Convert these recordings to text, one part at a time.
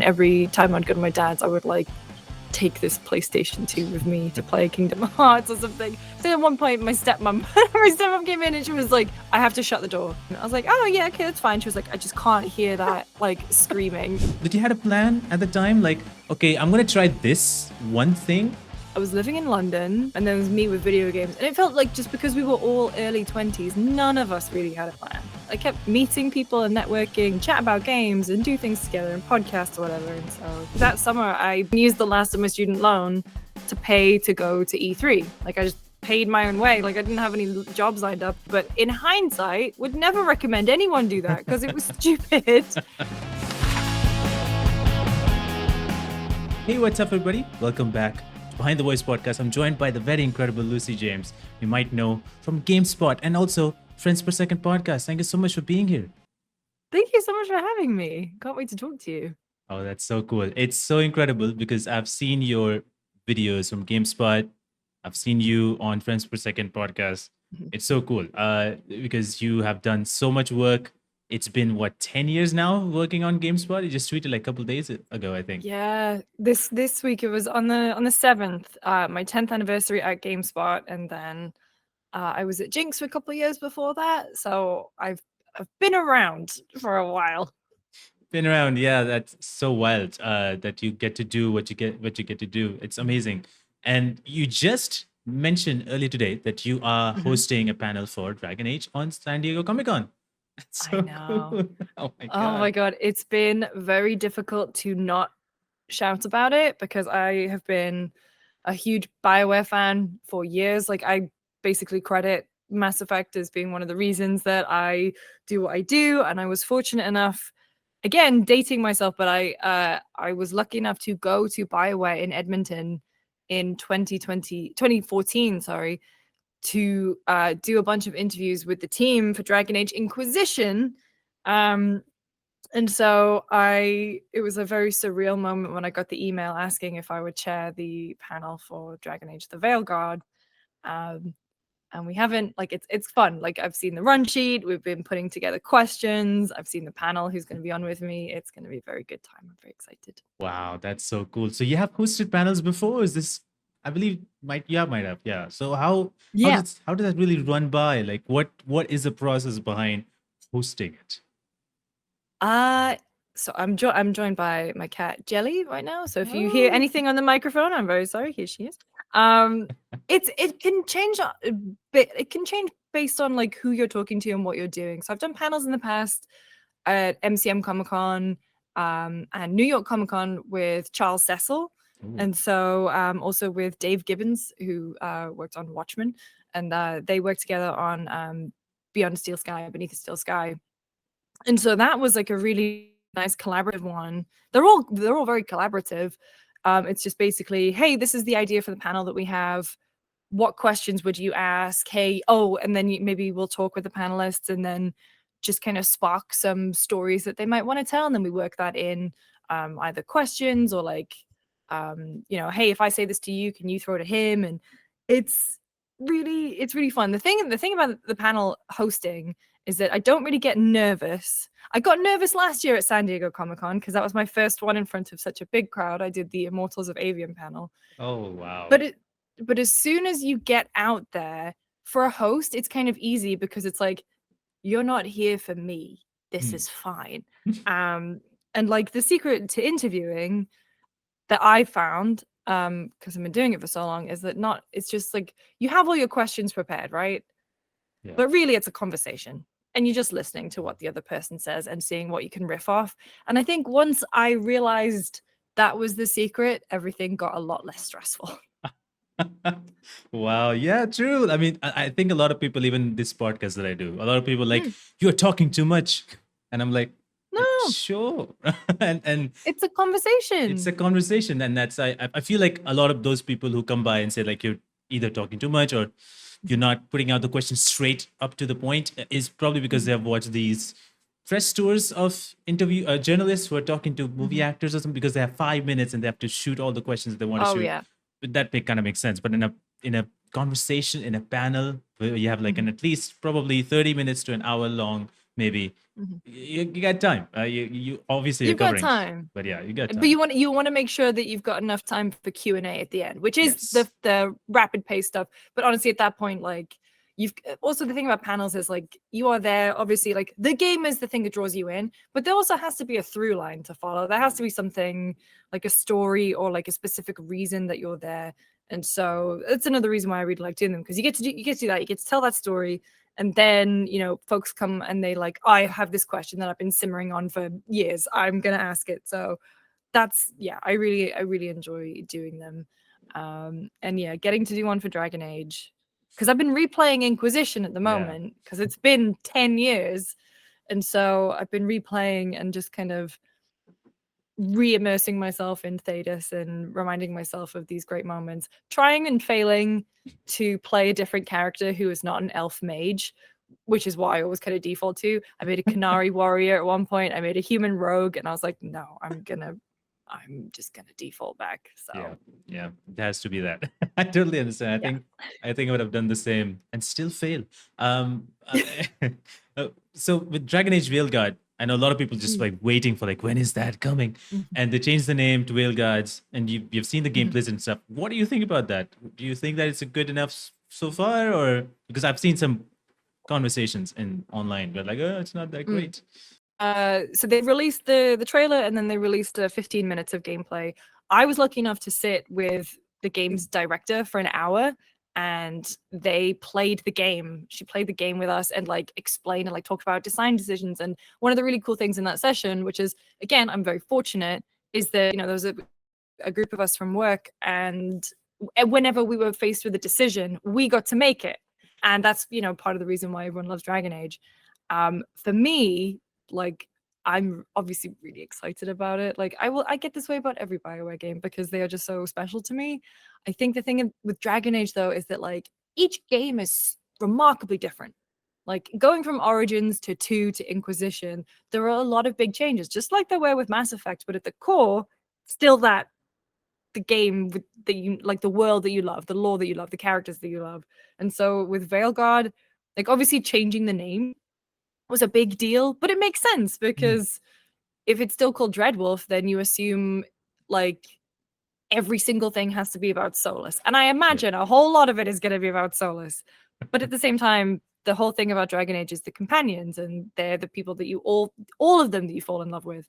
every time I'd go to my dad's, I would like take this PlayStation 2 with me to play Kingdom Hearts or something. So at one point, my stepmom came in and she was like, I have to shut the door. And I was like, oh yeah, okay, that's fine. She was like, I just can't hear that like screaming. Did you had a plan at the time? Like, okay, I'm going to try this one thing. I was living in London and there was me with video games. And it felt like just because we were all early 20s, none of us really had a plan. I kept meeting people and networking, chat about games and do things together and podcasts or whatever. And so that summer, I used the last of my student loan to pay to go to E3. Like I just paid my own way. Like I didn't have any jobs lined up. But in hindsight, would never recommend anyone do that because it was stupid. Hey, what's up, everybody? Welcome back. Behind the Voice Podcast, I'm joined by the very incredible Lucy James. You might know from Gamespot and also Friends Per Second Podcast. Thank you so much for being here. Thank you so much for having me. Can't wait to talk to you. Oh, that's so cool. It's so incredible because I've seen your videos from Gamespot. I've seen you on Friends Per Second Podcast. It's so cool because you have done so much work. It's been 10 years now working on Gamespot? You just tweeted like a couple of days ago, I think. Yeah, this week it was on the 7th, my 10th anniversary at Gamespot, and then I was at Ginx for a couple of years before that. So I've been around for a while. Been around, yeah. That's so wild that you get to do what you get to do. It's amazing. And you just mentioned earlier today that you are hosting a panel for Dragon Age on San Diego Comic-Con. That's so I know. cool. Oh my god, it's been very difficult to not shout about it because I have been a huge BioWare fan for years. Like I basically credit Mass Effect as being one of the reasons that I do what I do, and I was fortunate enough, again dating myself, but I was lucky enough to go to BioWare in Edmonton in 2014, sorry, to do a bunch of interviews with the team for Dragon Age Inquisition. And so it was a very surreal moment when I got the email asking if I would chair the panel for Dragon Age the Veilguard. And we haven't, like, it's fun. Like, I've seen the run sheet. We've been putting together questions. I've seen the panel who's going to be on with me. It's going to be a very good time. I'm very excited. Wow, that's so cool. So you have hosted panels before? Is this, I believe, might have. Yeah. So how does that really run by? Like, what is the process behind hosting it? So I'm joined by my cat Jelly right now. So if you hear anything on the microphone, I'm very sorry. Here she is. It can change a bit. It can change based on like who you're talking to and what you're doing. So I've done panels in the past at MCM Comic Con and New York Comic Con with Charles Cecil. Ooh. And so also with Dave Gibbons, who worked on Watchmen, and they worked together on Beyond Steel Sky, Beneath the Steel Sky. And so that was like a really nice collaborative one. They're all very collaborative. It's just basically, hey, this is the idea for the panel that we have. What questions would you ask? Hey, and then maybe we'll talk with the panelists and then just kind of spark some stories that they might want to tell. And then we work that in either questions or like, hey, if I say this to you, can you throw it to him? And it's really fun. The thing about the panel hosting is that I don't really get nervous. I got nervous last year at San Diego Comic-Con because that was my first one in front of such a big crowd. I did the Immortals of Avium panel. Oh, wow. But as soon as you get out there for a host, it's kind of easy because it's like, you're not here for me. This is fine. And like the secret to interviewing that I found, because I've been doing it for so long, is that it's just like you have all your questions prepared, right? Yeah. But really it's a conversation and you're just listening to what the other person says and seeing what you can riff off. And I think once I realized that was the secret, everything got a lot less stressful. Wow. Yeah, true. I mean, I think a lot of people, even this podcast that I do, a lot of people like, you're talking too much. And I'm like, no, sure. and it's a conversation. It's a conversation. And that's, I feel like a lot of those people who come by and say like, you're either talking too much or you're not putting out the question straight up to the point is probably because they have watched these press tours of journalists who are talking to movie actors or something because they have 5 minutes and they have to shoot all the questions they want to shoot. Yeah. But that kind of makes sense. But in a conversation, in a panel where you have like an at least probably 30 minutes to an hour long maybe. Mhm. You got time. You obviously You've you're got covering, time. but yeah, you got But time. you want to make sure that you've got enough time for Q&A at the end, which is Yes. the rapid pace stuff. But honestly, at that point, like you've also the thing about panels is like you are there. Obviously, like the game is the thing that draws you in, but there also has to be a through line to follow. There has to be something like a story or like a specific reason that you're there. And so it's another reason why I really like doing them, because you get to do that. You get to tell that story. And then, folks come and they like, I have this question that I've been simmering on for years. I'm going to ask it. So that's, yeah, I really enjoy doing them. And yeah, getting to do one for Dragon Age, because I've been replaying Inquisition at the moment because it's been 10 years. And so I've been replaying and just kind of re-immersing myself in Thedas and reminding myself of these great moments, trying and failing to play a different character who is not an elf mage, which is what I always kind of default to. I made a Canary warrior at one point. I made a human rogue, and I was like, no, I'm just gonna default back. So yeah, it has to be that. I totally understand. I think I would have done the same and still fail. So with Dragon Age Veilguard, I know a lot of people just like waiting for like, when is that coming? And they changed the name to Veilguards, and you've seen the gameplays and stuff. What do you think about that? Do you think that it's a good enough so far, or because I've seen some conversations in online, but like, oh, it's not that great. So they released the trailer, and then they released 15 minutes of gameplay. I was lucky enough to sit with the game's director for an hour, and they played the game. She played the game with us and like explained and like talked about design decisions. And one of the really cool things in that session, which is again, I'm very fortunate, is that there was a group of us from work, and whenever we were faced with a decision, we got to make it. And that's part of the reason why everyone loves Dragon Age. For me, like, I'm obviously really excited about it. Like I get this way about every BioWare game because they are just so special to me. I think the thing with Dragon Age though is that like each game is remarkably different. Like going from Origins to 2 to Inquisition, there are a lot of big changes, just like there were with Mass Effect, but at the core, still that the game that you like, the world that you love, the lore that you love, the characters that you love. And so with Veilguard, like obviously changing the name was a big deal, but it makes sense because if it's still called Dreadwolf, then you assume like every single thing has to be about Solus. And I imagine a whole lot of it is going to be about Solus. But at the same time, the whole thing about Dragon Age is the companions, and they're the people that you all of them that you fall in love with.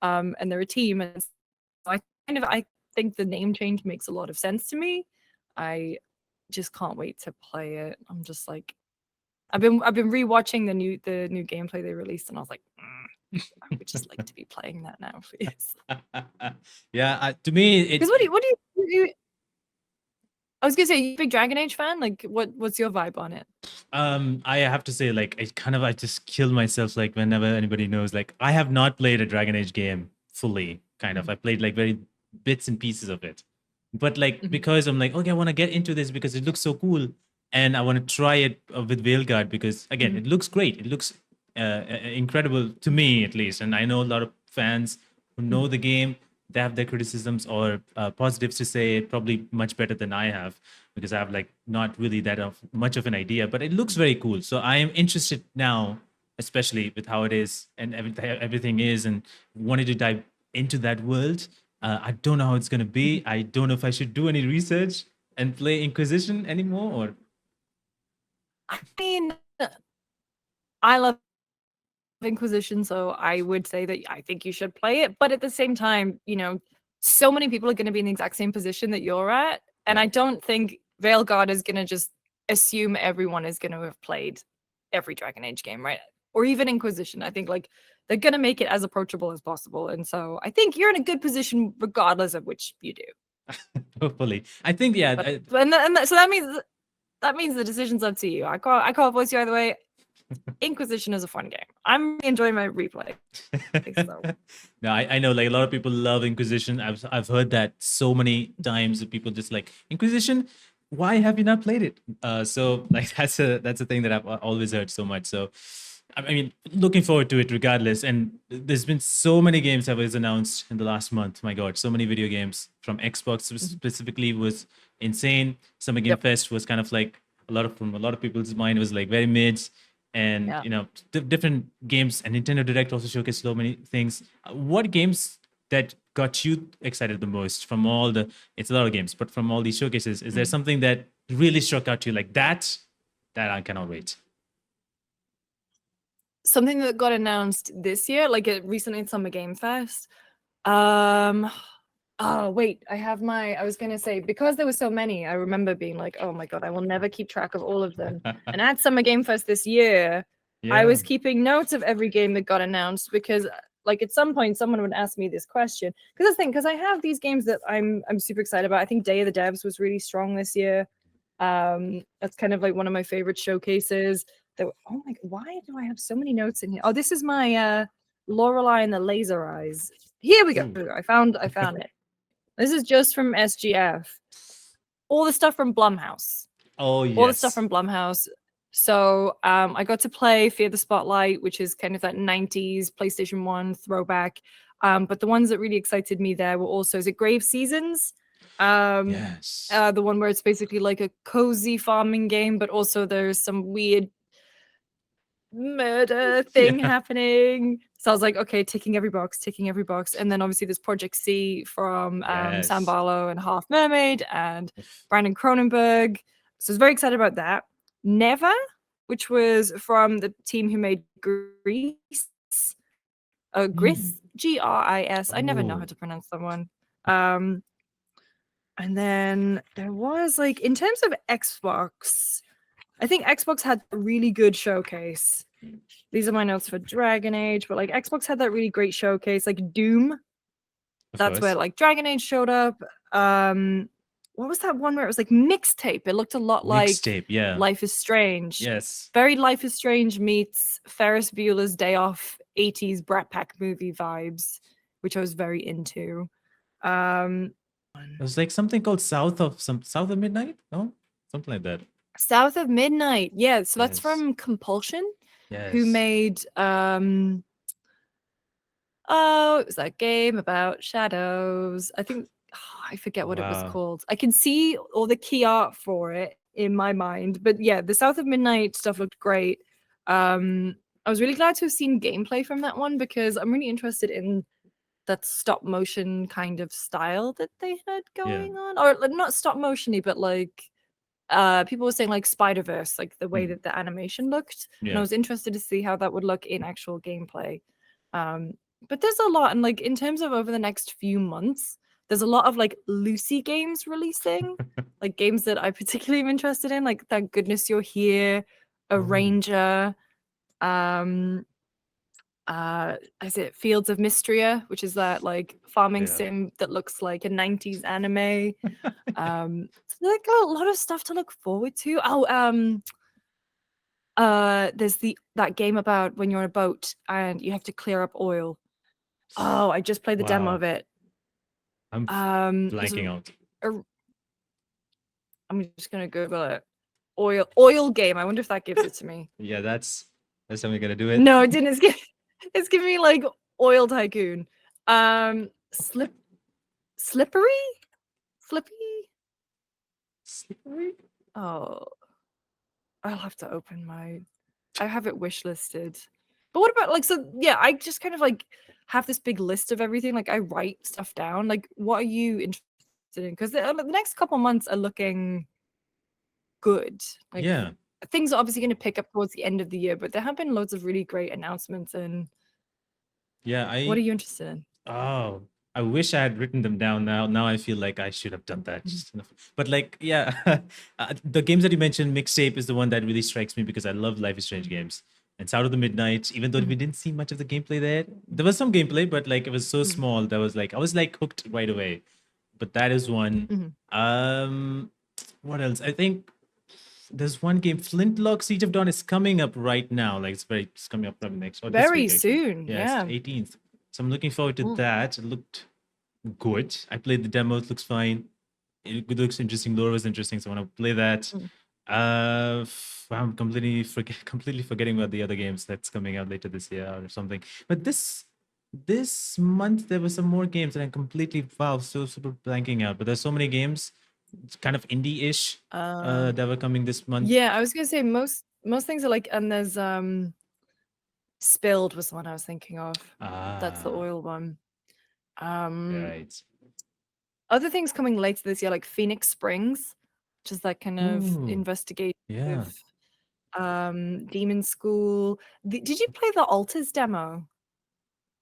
And they're a team. And so I think the name change makes a lot of sense to me. I just can't wait to play it. I'm just like, I've been rewatching the new gameplay they released, and I was like, I would just like to be playing that now, please. Yeah, to me, it's because what do you? I was gonna say, you a big Dragon Age fan? Like, what's your vibe on it? I have to say, like, I just kill myself like whenever anybody knows. Like, I have not played a Dragon Age game fully. Kind of, I played like very bits and pieces of it, but like because I'm like, okay, I want to get into this because it looks so cool. And I want to try it with Veilguard because again, it looks great. It looks incredible to me, at least. And I know a lot of fans who know the game. They have their criticisms or positives to say, probably much better than I have, because I have like not really much of an idea. But it looks very cool. So I am interested now, especially with how it is and everything is, and wanted to dive into that world. I don't know how it's going to be. I don't know if I should do any research and play Inquisition anymore, or I mean, I love Inquisition, so I would say that I think you should play it. But at the same time, so many people are going to be in the exact same position that you're at. And I don't think Veilguard is going to just assume everyone is going to have played every Dragon Age game, right? Or even Inquisition. I think like they're going to make it as approachable as possible. And so I think you're in a good position regardless of which you do. Hopefully. I think, yeah. So that means the decision's up to you. I can't voice you either way. Inquisition is a fun game. I'm enjoying my replay. So. No, I know like a lot of people love Inquisition. I've heard that so many times that people just like, Inquisition, why have you not played it? So like that's a thing that I've always heard so much. So I mean, looking forward to it regardless. And there's been so many games that was announced in the last month. My God, so many video games from Xbox specifically was insane. Summer Game Fest was kind of like a lot of people's mind was like very mid. and Yeah. different games, and Nintendo Direct also showcased so many things. What games that got you excited the most from all the, it's a lot of games, but from all these showcases, is there something that really struck out to you, like that I cannot wait? Something that got announced this year, like recently at Summer Game Fest. Oh wait, I was gonna say, because there were so many, I remember being like, oh my god, I will never keep track of all of them. And at Summer Game Fest this year, I was keeping notes of every game that got announced, because like at some point someone would ask me this question. Because I have these games that I'm super excited about. I think Day of the Devs was really strong this year. That's kind of like one of my favorite showcases. Oh my god, why do I have so many notes in here? Oh, this is my Lorelei and the Laser Eyes. Here we go. I found it. This is just from SGF. All the stuff from Blumhouse. Oh, yes. All the stuff from Blumhouse. So I got to play Fear the Spotlight, which is kind of that 90s PlayStation 1 throwback. But the ones that really excited me there were also, is it Grave Seasons? Yes. The one where it's basically like a cozy farming game, but also there's some weird murder thing happening. So I was like, okay, ticking every box. And then obviously there's Project C from Sam Barlow and Half Mermaid and Brandon Cronenberg. So I was very excited about that. Never, which was from the team who made Gris. Gris, Gris. I never know how to pronounce that one. And then there was, like, in terms of Xbox, I think Xbox had a really good showcase. These are my notes for Dragon Age, but like Xbox had that really great showcase, like Doom. That's where like Dragon Age showed up. What was that one where it was like mixtape? It looked a lot like Life is Strange. Yes. Very Life is Strange meets Ferris Bueller's Day Off 80s Brat Pack movie vibes, which I was very into. It was like something called South of Midnight, no? Something like that. South of Midnight. Yeah, so that's from Compulsion, who made it was that game about shadows. I think I forget what it was called. I can see all the key art for it in my mind, but yeah, the South of Midnight stuff looked great. I was really glad to have seen gameplay from that one, because I'm really interested in that stop motion kind of style that they had going on, or like, not stop motiony, but like people were saying like Spider-Verse, like the way that the animation looked. And I was interested to see how that would look in actual gameplay. But there's a lot, and like in terms of over the next few months, there's a lot of like Lucy games releasing, like games that I particularly am interested in, like Thank Goodness You're Here, Arranger, is it Fields of Mystria, which is that like farming sim that looks like a 90s anime. So like a lot of stuff to look forward to. There's that game about when you're on a boat and you have to clear up oil. Oh, I just played the demo of it. I'm blanking out. I'm just gonna Google it. Oil game. I wonder if that gives it to me. Yeah, that's something gonna do it. No, it didn't. It's giving me like Oil Tycoon. Slippery? Flippy? Slippery? Oh, I'll have to open I have it wish listed. But what about like, so yeah, I just kind of like have this big list of everything. Like I write stuff down. Like, what are you interested in? Because the next couple months are looking good. Like, things are obviously going to pick up towards the end of the year, but there have been loads of really great announcements. And what are you interested in? Oh, I wish I had written them down now. Now I feel like I should have done that just enough. But like, the games that you mentioned, Mixtape is the one that really strikes me, because I love Life is Strange games. And South of the Midnight, even though we didn't see much of the gameplay there was some gameplay, but like it was so small that was like, I was like hooked right away. But that is one. What else? I think there's one game, Flintlock Siege of Dawn, is coming up right now. Like it's coming up probably next. Very soon. Yeah. It's 18th. So I'm looking forward to that. It looked good. I played the demo. It looks fine. It looks interesting. Lore was interesting. So I want to play that. I'm completely forgetting about the other games that's coming out later this year or something. But this month there were some more games that I'm completely so super blanking out. But there's so many games, kind of indie-ish, that were coming this month. Yeah, I was gonna say most most things are like, and there's Spilled was the one I was thinking of. That's the Ah, oil one. Um, right. Other things coming later this year, like Phoenix Springs, which is that kind of Ooh, investigative yeah. Demon School. Did you play the Alters demo?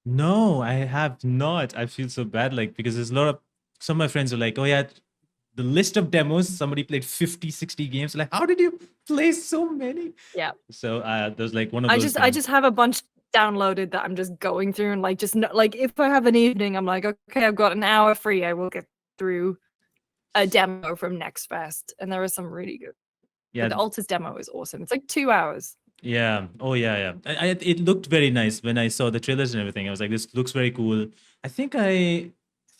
No, I have not. I feel so bad, like, because there's a lot of some of my friends are like, oh yeah, the list of demos, somebody played 50, 60 games. Like, how did you play so many? Yeah. So there's like one of I those just games. have a bunch downloaded that I'm just going through and like just like if I have an evening, I'm like, okay, I've got an hour free. I will get through a demo from Next Fest, and there are some really good. But Yeah, the Alters demo is awesome. It's like 2 hours. yeah. Oh yeah, yeah. It looked very nice when I saw the trailers and everything. I was like, this looks very cool. I think I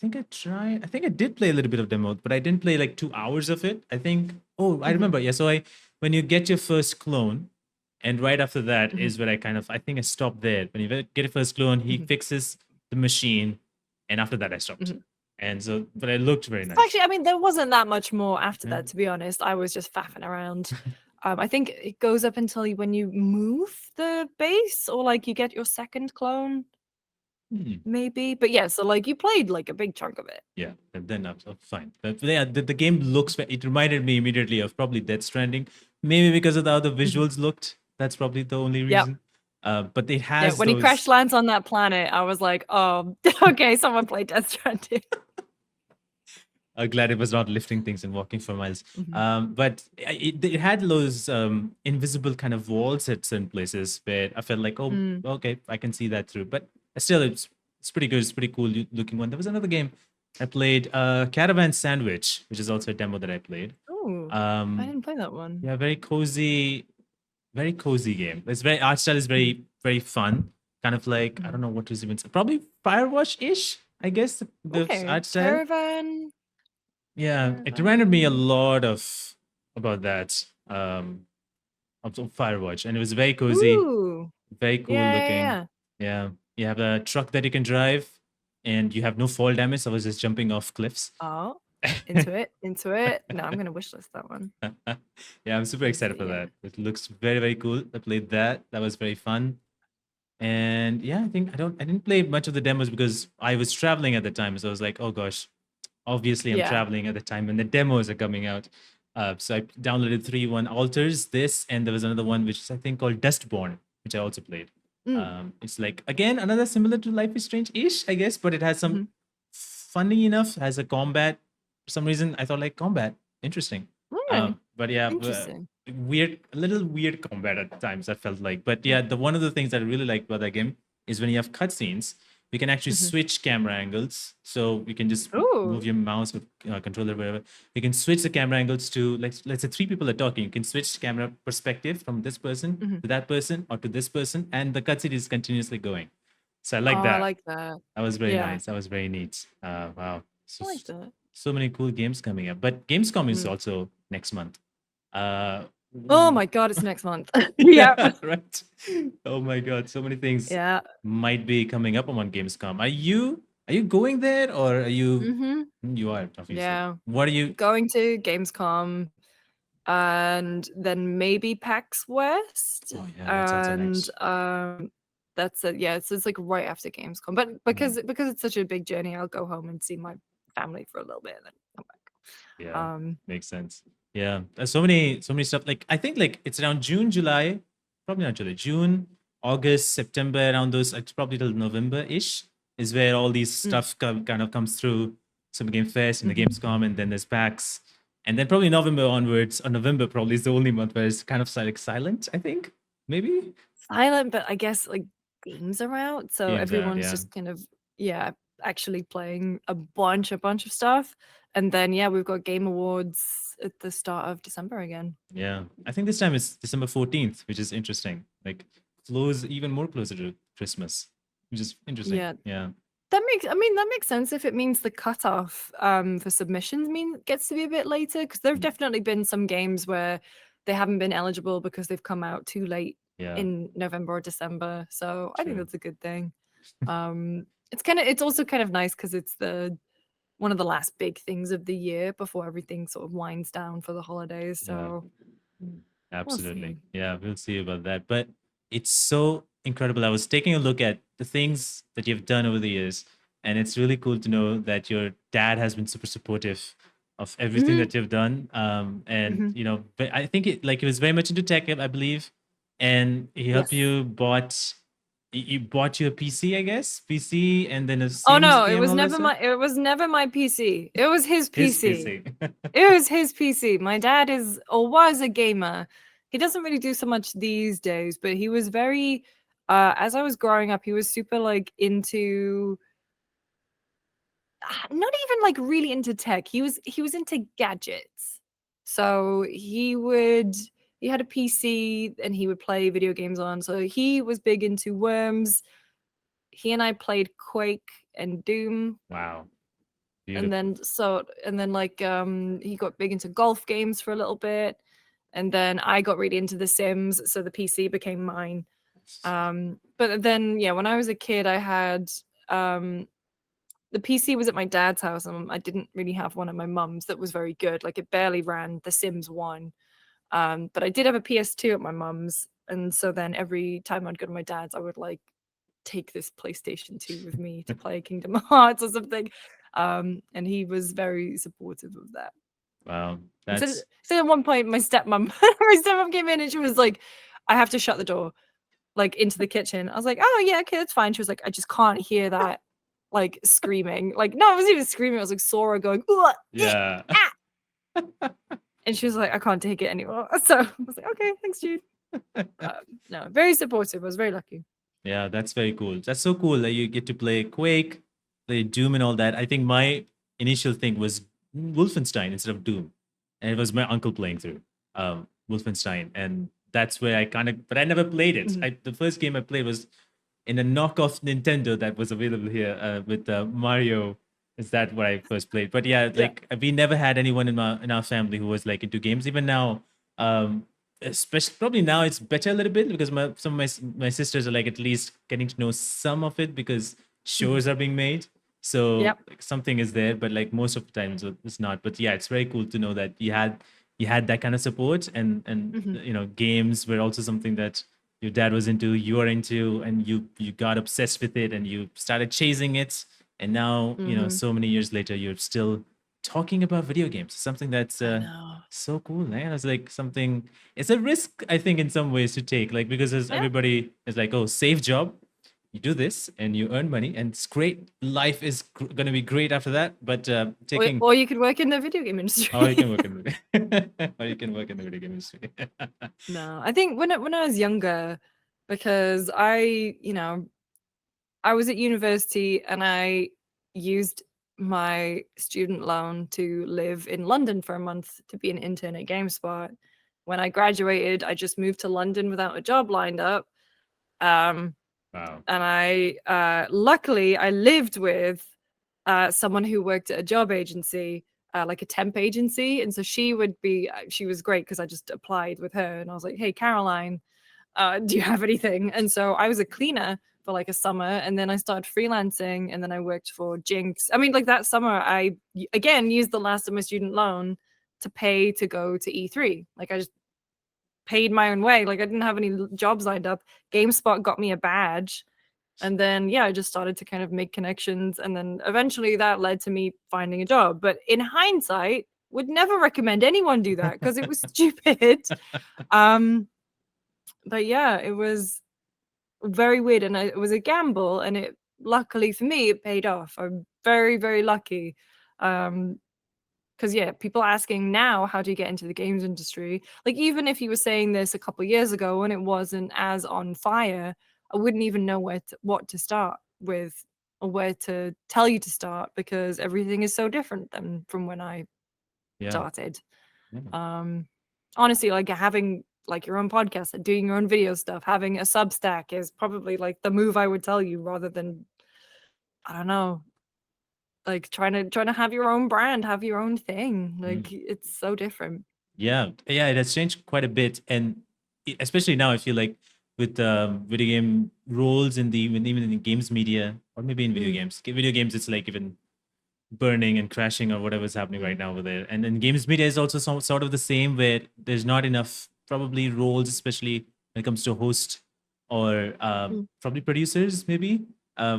did play a little bit of demo, but I didn't play like 2 hours of it. I think. Oh, I remember. Yeah. So when you get your first clone, and right after that is where I think I stopped there. When you get your first clone, he fixes the machine, and after that I stopped. And so, but it looked very nice. Actually, I mean, there wasn't that much more after Yeah. that, to be honest. I was just faffing around. I think it goes up until when you move the base or like you get your second clone, maybe. But yeah, so like you played like a big chunk of it. Yeah, and then I'm fine. But yeah, the game looks. It reminded me immediately of probably Death Stranding, maybe because of how the visuals looked. That's probably the only reason. But it Yeah, has when he those. crash lands on that planet, I was like, oh, okay, someone played Death Stranding. Glad it was not lifting things and walking for miles. But it had those invisible kind of walls at certain places where I felt like, oh, okay, I can see that through. But still, it's pretty good. It's pretty cool looking one. There was another game I played, Caravan Sandwich, which is also a demo that I played. Oh, I didn't play that one. Yeah, very cozy game. It's very art style is very very fun. Kind of like I don't know what to even say. Probably Firewatch-ish, I guess the art style. Caravan. Yeah, it reminded me a lot of about that of Firewatch, and it was very cozy, Ooh. very cool looking. Yeah, you have a truck that you can drive, and you have no fall damage. So I was just jumping off cliffs. Oh, into it. No, I'm gonna wishlist that one. Yeah, I'm super excited for that. It looks very very cool. I played that. That was very fun. And yeah, I didn't play much of the demos because I was traveling at the time. So I was like, oh gosh, obviously I'm traveling at the time when the demos are coming out. So I downloaded 3.1 Alters, this, and there was another one which is I think called Dustborn, which I also played. It's like again another similar to Life is Strange-ish, I guess, but it has some funny enough, has a combat. For some reason, I thought like combat, interesting. But yeah, a little weird combat at times. I felt like, but yeah, one of the things that I really liked about that game is when you have cutscenes, we can actually switch camera angles. So we can just move your mouse with controller, wherever. You can switch the camera angles to, like, let's say 3 people are talking. You can switch camera perspective from this person to that person or to this person, and the cutscene is continuously going. So I like that. I like that. That was very nice. That was very neat. Wow. I like that. So many cool games coming up. But Gamescom is also next month. Oh my god, it's next month. Yeah. Right. Oh my god, so many things might be coming up on Gamescom. Are you going there, or are you you are, obviously. Yeah. What are you going to Gamescom and then maybe PAX West? Oh yeah, that's also nice. That's it. Yeah, so it's like right after Gamescom. But because it's such a big journey, I'll go home and see my family for a little bit and then come back. Yeah, makes sense. Yeah, there's so many stuff. Like I think like it's around June, July, probably not July, June, August, September, around those. It's probably till November-ish is where all these stuff kind of comes through. Some Game Fest and the Gamescom, and then there's PAX, and then probably November onwards. Or November probably is the only month where it's kind of like silent. I think maybe silent, but I guess like games are out, so everyone's just kind of actually playing a bunch of stuff. And then we've got Game Awards at the start of December again. Yeah, I think this time it's December 14th, which is interesting. Like even more closer to Christmas, which is interesting. Yeah. That makes sense if it means the cutoff for submissions gets to be a bit later, because there have definitely been some games where they haven't been eligible because they've come out too late in November or December. So I think that's a good thing. It's also kind of nice because it's one of the last big things of the year before everything sort of winds down for the holidays. So Absolutely. see. Yeah, we'll see about that. But it's so incredible. I was taking a look at the things that you've done over the years, and it's really cool to know that your dad has been super supportive of everything Hmm. that you've done. And Hmm. but I think he was very much into tech, I believe, and he helped Yes. you you bought you a PC, I guess, PC, and then a Oh Sims no, it game, was all that never stuff. my PC. It was his His PC. PC. It was his PC. My dad is or was a gamer. He doesn't really do so much these days, but he was very as I was growing up, he was super like into not even like really into tech. He was into gadgets. So he had a PC and he would play video games on. So he was big into Worms. He and I played Quake and Doom. Wow, And beautiful. then like he got big into golf games for a little bit. And then I got really into The Sims, so the PC became mine. But then yeah, when I was a kid, I had the PC was at my dad's house, and I didn't really have one at my mum's that was very good. Like it barely ran The Sims 1. But I did have a PS2 at my mum's, and so then every time I'd go to my dad's, I would like take this PlayStation 2 with me to play Kingdom Hearts or something. And he was very supportive of that. Wow, So, that's so at one point, my stepmom, my stepmom came in and she was like, "I have to shut the door, like into the kitchen." I was like, "Oh yeah, okay, that's fine." She was like, "I just can't hear that, like screaming. Like no, I wasn't even screaming. I was like Sora going, "Ugh, yeah. ah," and she was like, "I can't take it anymore." So I was like, "Okay, thanks, Jude." No, very supportive. I was very lucky. Yeah, that's very cool. That's so cool that you get to play Quake, play Doom, and all that. I think my initial thing was Wolfenstein instead of Doom, and it was my uncle playing through Wolfenstein, and that's where I kind of. But I never played it. Mhm. The first game I played was in a knockoff Nintendo that was available here with Mario. Is that what I first played? But yeah, Yeah. like we never had anyone in our family who was like into games. Even now, um, especially probably now it's better a little bit because some of my sisters are like at least getting to know some of it because Mhm. shows are being made. So Yep. like, something is there, but like most of the time it's not. But yeah, it's very cool to know that you had that kind of support and Mhm. games were also something that your dad was into, you are into, and you got obsessed with it and you started chasing it. And now, Mhm. so many years later, you're still talking about video games. Something that's I know. so cool, man. It's like something, it's a risk, I think, in some ways to take, like, because as Yeah. everybody is like, oh, safe job, you do this and you earn money and it's great. Life is going to be great after that. But taking, Or you could work in the video game or you industry. can work in the, or you can work in the video game industry. No, I think when I was younger, because I was at university and I used my student loan to live in London for a month to be an intern at Gamespot. When I graduated, I just moved to London without a job lined up. Um, Wow. and I luckily I lived with someone who worked at a job agency, like a temp agency, and so she was great because I just applied with her and I was like, "Hey, Caroline, do you have anything?" And so I was a cleaner for like a summer, and then I started freelancing, and then I worked for Ginx. I mean, like that summer, again used the last of my student loan to pay to go to E3. Like I just paid my own way. Like I didn't have any jobs lined up. GameSpot got me a badge. And then, yeah, I just started to kind of make connections. And then eventually that led to me finding a job. But in hindsight, would never recommend anyone do that because it was stupid. Um, but yeah, it was very weird and it was a gamble. And it luckily for me, it paid off. I'm very, very lucky. Because yeah, people asking now, how do you get into the games industry? Like even if you were saying this a couple years ago and it wasn't as on fire, I wouldn't even know what to start with or where to tell you to start because everything is so different than from when I Yeah. started. Yeah. Um, honestly, like having like your own podcast and doing your own video stuff, having a Substack is probably like the move I would tell you rather than I don't know, like trying to have your own brand, have your own thing. Mm. Like it's so different. Yeah, yeah, it has changed quite a bit, and especially now, I feel like with video game roles in the even in the games media, or maybe in video Mm, games. Video games, it's like even burning and crashing or whatever's happening right now over there. And then games media is also sort of the same, where there's not enough probably roles, especially when it comes to host or Mm. probably producers, maybe,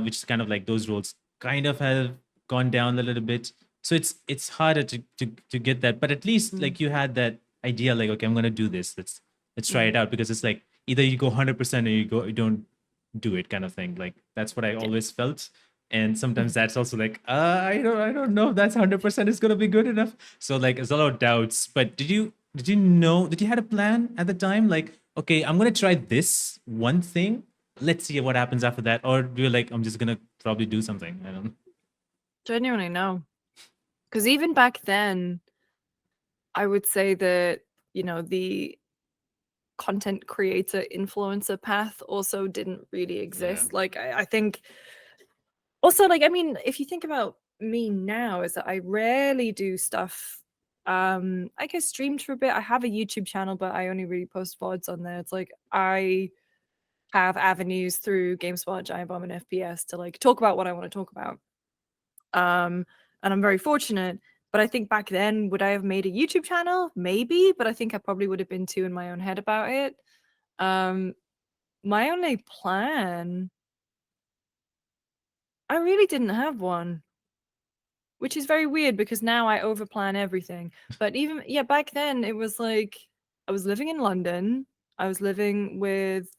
which is kind of like those roles kind of have gone down a little bit. So it's harder to get that, but at least like you had that idea, like, okay, I'm gonna do this. Let's try it out, because it's like either you go 100% or you don't do it, kind of thing. Like that's what I always felt. And sometimes that's also like, I don't know if that's 100% is gonna be good enough. So like there's a lot of doubts. But did you had a plan at the time? Like, okay, I'm gonna try this one thing. Let's see what happens after that. Or do you like, I'm just gonna probably do something? I don't know. Genuinely no. Because even back then, I would say that, the content creator influencer path also didn't really exist. Like, I think also, like, I mean, if you think about me now, is that I rarely do stuff. I guess streamed for a bit. I have a YouTube channel, but I only really post VODs on there. It's like I have avenues through Gamespot, Giant Bomb, and FPS to like talk about what I want to talk about. And I'm very fortunate. But I think back then, would I have made a YouTube channel? Maybe, but I think I probably would have been too in my own head about it. My only plan, I really didn't have one, which is very weird because now I overplan everything. But even, yeah, back then it was like I was living in London. I was living with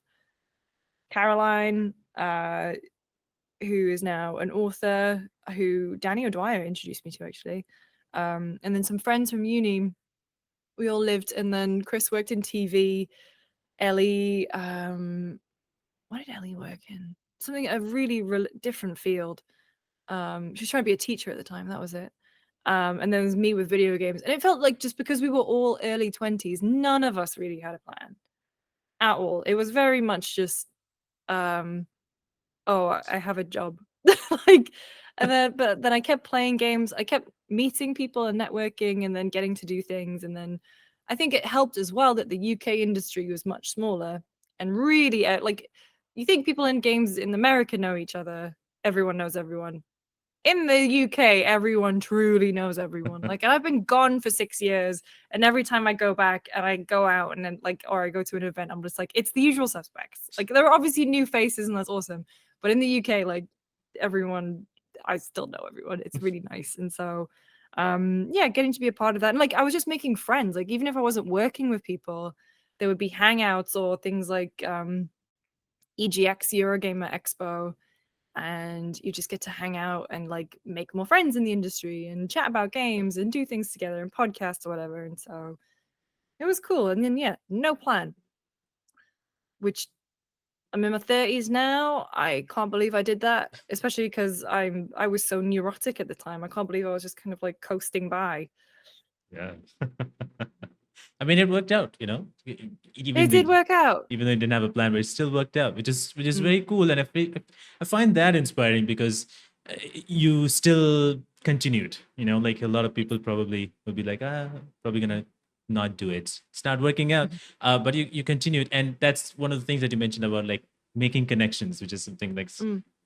Caroline, who is now an author, who Danny O'Dwyer introduced me to, actually. And then some friends from uni. We all lived, and then Chris worked in TV. Ellie, what did Ellie work in? Something, a really different field. She was trying to be a teacher at the time. That was it. And then there was me with video games. And it felt like just because we were all early 20s, none of us really had a plan at all. It was very much just, oh, I have a job. Like, but then I kept playing games. I kept meeting people and networking and then getting to do things. And then I think it helped as well that the UK industry was much smaller and really, like, you think people in games in America know each other. Everyone knows everyone. In the UK, everyone truly knows everyone. Like, I've been gone for 6 years, and every time I go back and I go out and then like, or I go to an event, I'm just like, it's the usual suspects. Like, there are obviously new faces, and that's awesome. But in the UK, like, everyone, I still know everyone. It's really nice. And so, yeah, getting to be a part of that. And like, I was just making friends. Like, even if I wasn't working with people, there would be hangouts or things like EGX, Eurogamer Expo, and you just get to hang out and like make more friends in the industry and chat about games and do things together and podcasts or whatever. And so it was cool. And then, yeah, no plan, which I'm in my 30s now. I can't believe I did that, especially because I was so neurotic at the time. I can't believe I was just kind of like coasting by. Yeah. I mean, it worked out, you know. It did work out. Even though it didn't have a plan, but it still worked out, which is very cool. And I find that inspiring because you still continued. You know, like a lot of people probably will be like, probably gonna not do it. It's not working out. But you continued, and that's one of the things that you mentioned about like making connections, which is something like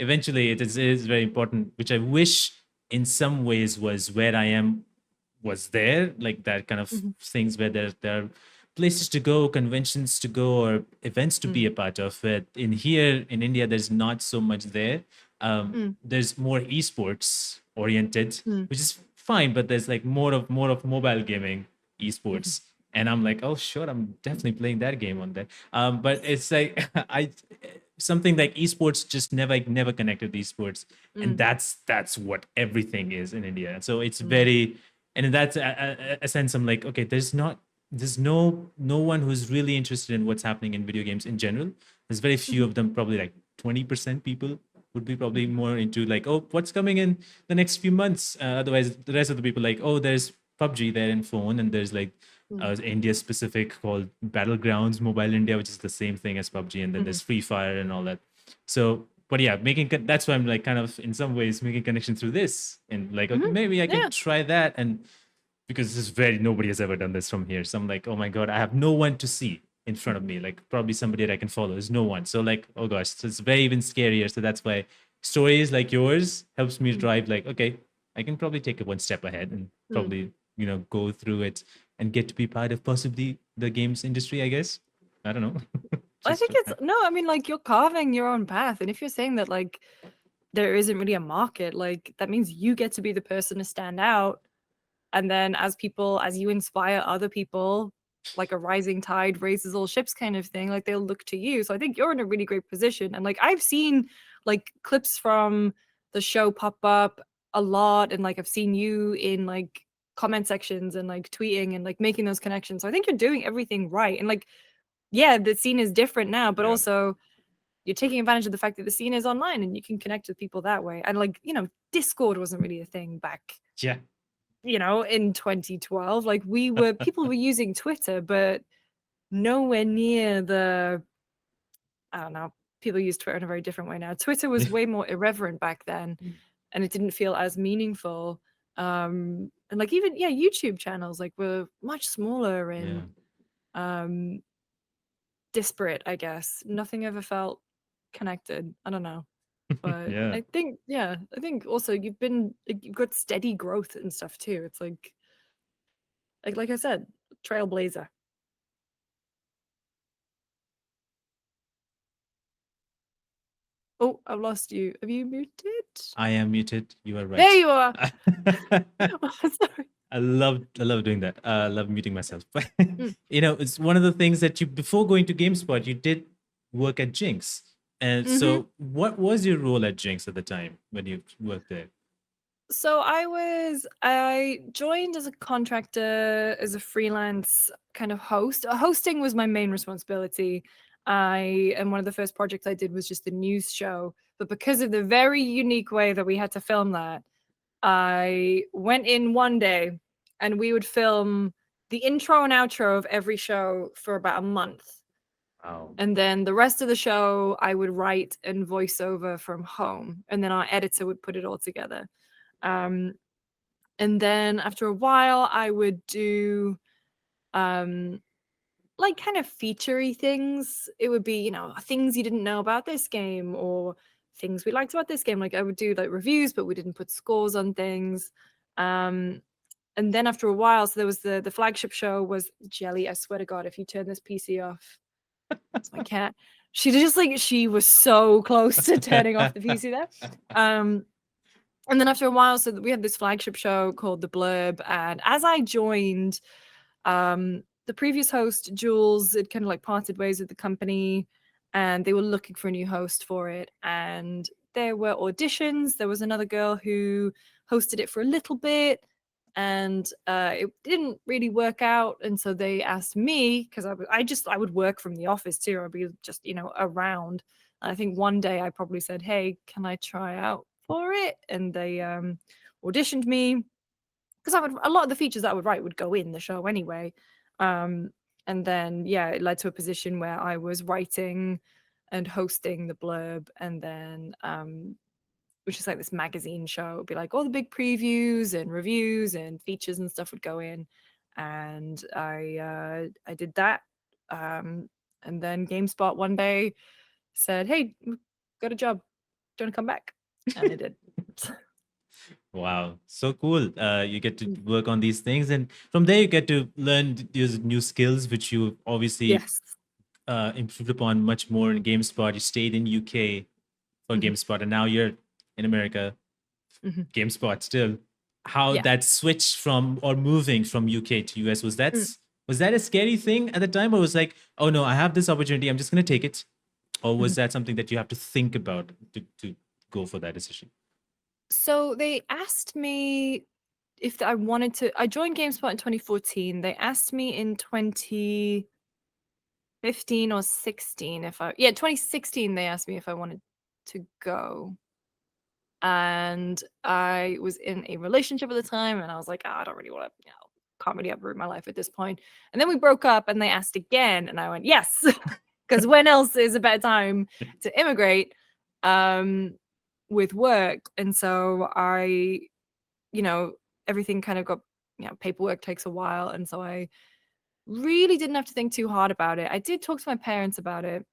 eventually it is very important. Which I wish in some ways was where I am was there, like that kind of things where there are places to go, conventions to go, or events to be a part of. Where in here in India, there's not so much there. There's more esports oriented, which is fine, but there's like more of mobile gaming esports. And I'm like, oh sure, I'm definitely playing that game on there. But it's like something like esports just never connected esports, and that's what everything is in India. So it's very, and in that a sense, I'm like, okay, there's no one who's really interested in what's happening in video games in general. There's very few of them, probably like 20% people would be probably more into like, oh, what's coming in the next few months. Otherwise, the rest of the people like, oh, there's PUBG there in phone, and there's like India specific called Battlegrounds Mobile India, which is the same thing as PUBG, and then there's Free Fire and all that. So, but yeah, that's why I'm like kind of in some ways making connection through this, and like, okay, maybe I can try that, and because this is nobody has ever done this from here. So I'm like, oh my god, I have no one to see in front of me, like probably somebody that I can follow. There's no one. So like, oh gosh, so it's very even scarier. So that's why stories like yours helps me drive like, okay, I can probably take it one step ahead and probably, go through it and get to be part of possibly the games industry, I guess. I don't know. I Just think it's no, I mean, like, you're carving your own path. And if you're saying that, like, there isn't really a market, like, that means you get to be the person to stand out. And then as you inspire other people, like a rising tide raises all ships kind of thing, like, they'll look to you. So I think you're in a really great position. And like, I've seen like clips from the show pop up a lot, and like I've seen you in like comment sections and like tweeting and like making those connections. So I think you're doing everything right. And like, yeah, the scene is different now, but Yeah. also you're taking advantage of the fact that the scene is online and you can connect with people that way. And like, Discord wasn't really a thing back, Yeah. in 2012. Like, people were using Twitter, but nowhere near the, I don't know, people use Twitter in a very different way now. Twitter was way more irreverent back then, and it didn't feel as meaningful. And like, even YouTube channels like were much smaller and disparate, I guess. Nothing ever felt connected. I don't know. But Yeah. I think also you've got steady growth and stuff too. It's like I said, trailblazer. Oh, I've lost you. Have you muted? I am muted. You are right. There you are. Oh, sorry. I love doing that. I love muting myself. But it's one of the things that before going to GameSpot, you did work at Ginx. And so what was your role at Ginx at the time when you worked there? So I joined as a contractor, as a freelance kind of host. Hosting was my main responsibility. And one of the first projects I did was just the news show. But because of the very unique way that we had to film that, I went in one day and we would film the intro and outro of every show for about a month. Wow. And then the rest of the show I would write and voice over from home. And then our editor would put it all together. And then after a while I would do like kind of featurey things. It would be, things you didn't know about this game or things we liked about this game. Like I would do like reviews, but we didn't put scores on things. And then after a while, so there was the flagship show was Jelly. I swear to God, if you turn this PC off, it's my cat. She was so close to turning off the PC there. And then after a while, so we had this flagship show called The Blurb. And as I joined, the previous host, Jules, had kind of like parted ways with the company and they were looking for a new host for it. And there were auditions. There was another girl who hosted it for a little bit and it didn't really work out. And so they asked me, because I would work from the office too. I'd be just, around. And I think one day I probably said, hey, can I try out for it? And they auditioned me because a lot of the features that I would write would go in the show anyway. And then it led to a position where I was writing and hosting the Blurb, and then which is like this magazine show. It'd be like all the big previews and reviews and features and stuff would go in, and I did that. And then GameSpot one day said, "Hey, got a job. Do you want to come back?" And I did. Wow, so cool. You get to work on these things, and from there you get to learn these new skills, which you obviously improved upon much more in GameSpot. You stayed in UK for GameSpot, and now you're in America, GameSpot still. How that switch from or moving from UK to US, was that a scary thing at the time, or was like, oh no, I have this opportunity, I'm just going to take it? Or was that something that you have to think about to go for that decision? So they asked me if I wanted to. I joined GameSpot in 2014. They asked me in 2015 or 16 2016. They asked me if I wanted to go, and I was in a relationship at the time, and I was like, I don't really want to. Can't really uproot my life at this point. And then we broke up, and they asked again, and I went yes, because when else is a better time to immigrate? With work. And so I, everything kind of got, paperwork takes a while. And so I really didn't have to think too hard about it. I did talk to my parents about it.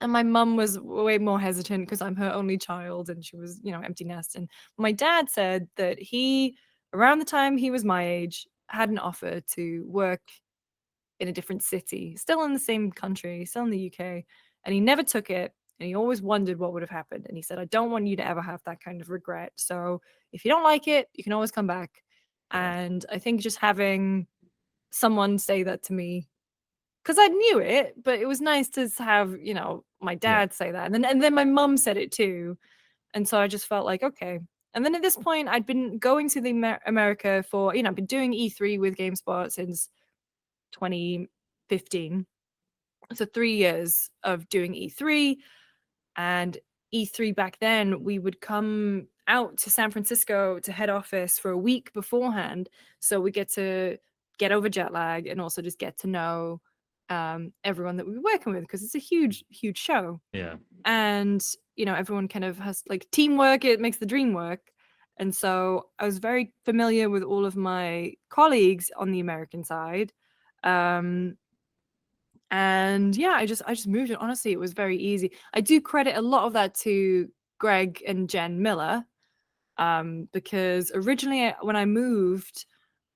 And my mum was way more hesitant because I'm her only child and she was, empty nest. And my dad said that around the time he was my age, had an offer to work in a different city, still in the same country, still in the UK, and he never took it. And he always wondered what would have happened. And he said, I don't want you to ever have that kind of regret. So if you don't like it, you can always come back. Yeah. And I think just having someone say that to me, because I knew it, but it was nice to have, you know, my dad say that. And then my mum said it too. And so I just felt like, okay. And then at this point, I'd been going to the America for, you know, I've been doing E3 with GameSpot since 2015. So 3 years of doing E3. And E3 back then, we would come out to San Francisco to head office for a week beforehand. So we get to get over jet lag and also just get to know everyone that we were working with, because it's a huge, huge show. Yeah. And, you know, everyone kind of has like teamwork, it makes the dream work. And so I was very familiar with all of my colleagues on the American side. And yeah, I just moved it. Honestly, it was very easy. I do credit a lot of that to Greg and Jen Miller, because originally when I moved,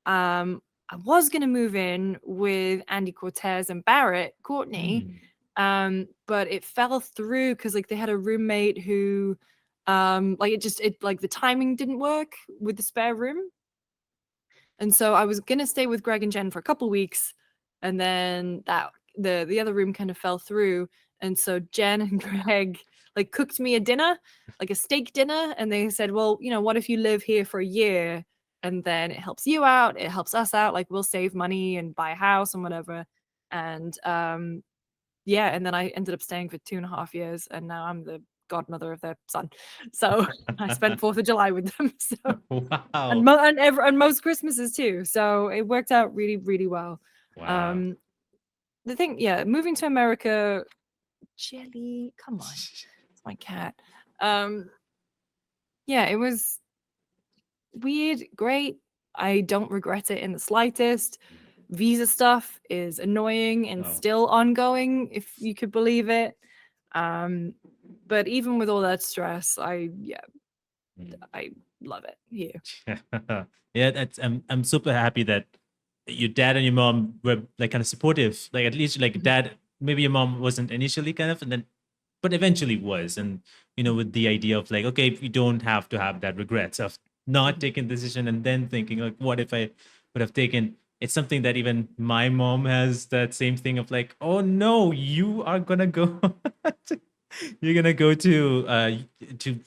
I was going to move in with Andy Cortez and Barrett Courtney, but it fell through because like they had a roommate who, like it like the timing didn't work with the spare room. And so I was going to stay with Greg and Jen for a couple weeks, and then that the other room kind of fell through. And so Jen and Greg like cooked me a dinner, like a steak dinner, and they said, well, you know, what if you live here for a year, and then it helps you out, it helps us out, like we'll save money and buy a house and whatever. And yeah, and then I ended up staying for 2.5 years, and now I'm the godmother of their son. So I spent 4th of July with them. So Wow. and most Christmases too. So it worked out really, really well. Wow. The thing, yeah, moving to America, Jelly, come on, it's my cat. Yeah, it was weird, great. I don't regret it in the slightest. Visa stuff is annoying and still ongoing, if you could believe it. But even with all that stress, I love it here. Yeah, that's I'm super happy that your dad and your mom were like kind of supportive. Like at least like dad, maybe your mom wasn't initially kind of, and then but eventually was. And you know, with the idea of like, okay, if you don't have to have that regrets of not taking the decision and then thinking like, what if I would have taken, it's something that even my mom has that same thing of like, oh no, you are gonna go you're gonna go to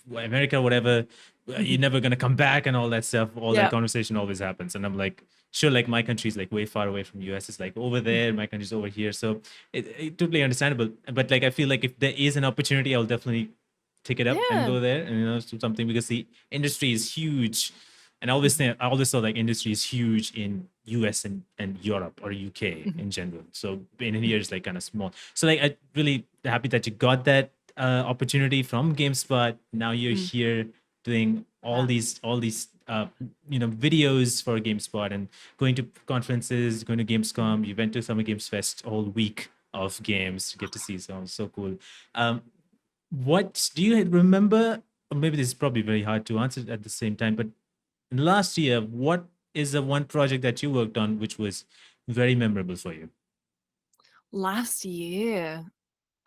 America, whatever. You're never gonna come back, and all that stuff. All that conversation always happens, and I'm like, sure, like my country is like way far away from US. It's like over there, my country's over here, so it totally understandable. But like, I feel like if there is an opportunity, I'll definitely take it up and go there, and you know, do something, because the industry is huge. And I always thought like industry is huge in US and Europe or UK in general. So in here is like kind of small. So like I really happy that you got that opportunity from GameSpot. Now you're here doing all these you know, videos for GameSpot and going to conferences, going to Gamescom. You went to Summer Games Fest all week of games to get to see. So cool. What do you remember? Or maybe this is probably very hard to answer at the same time, but last year, what is the one project that you worked on which was very memorable for you? Last year,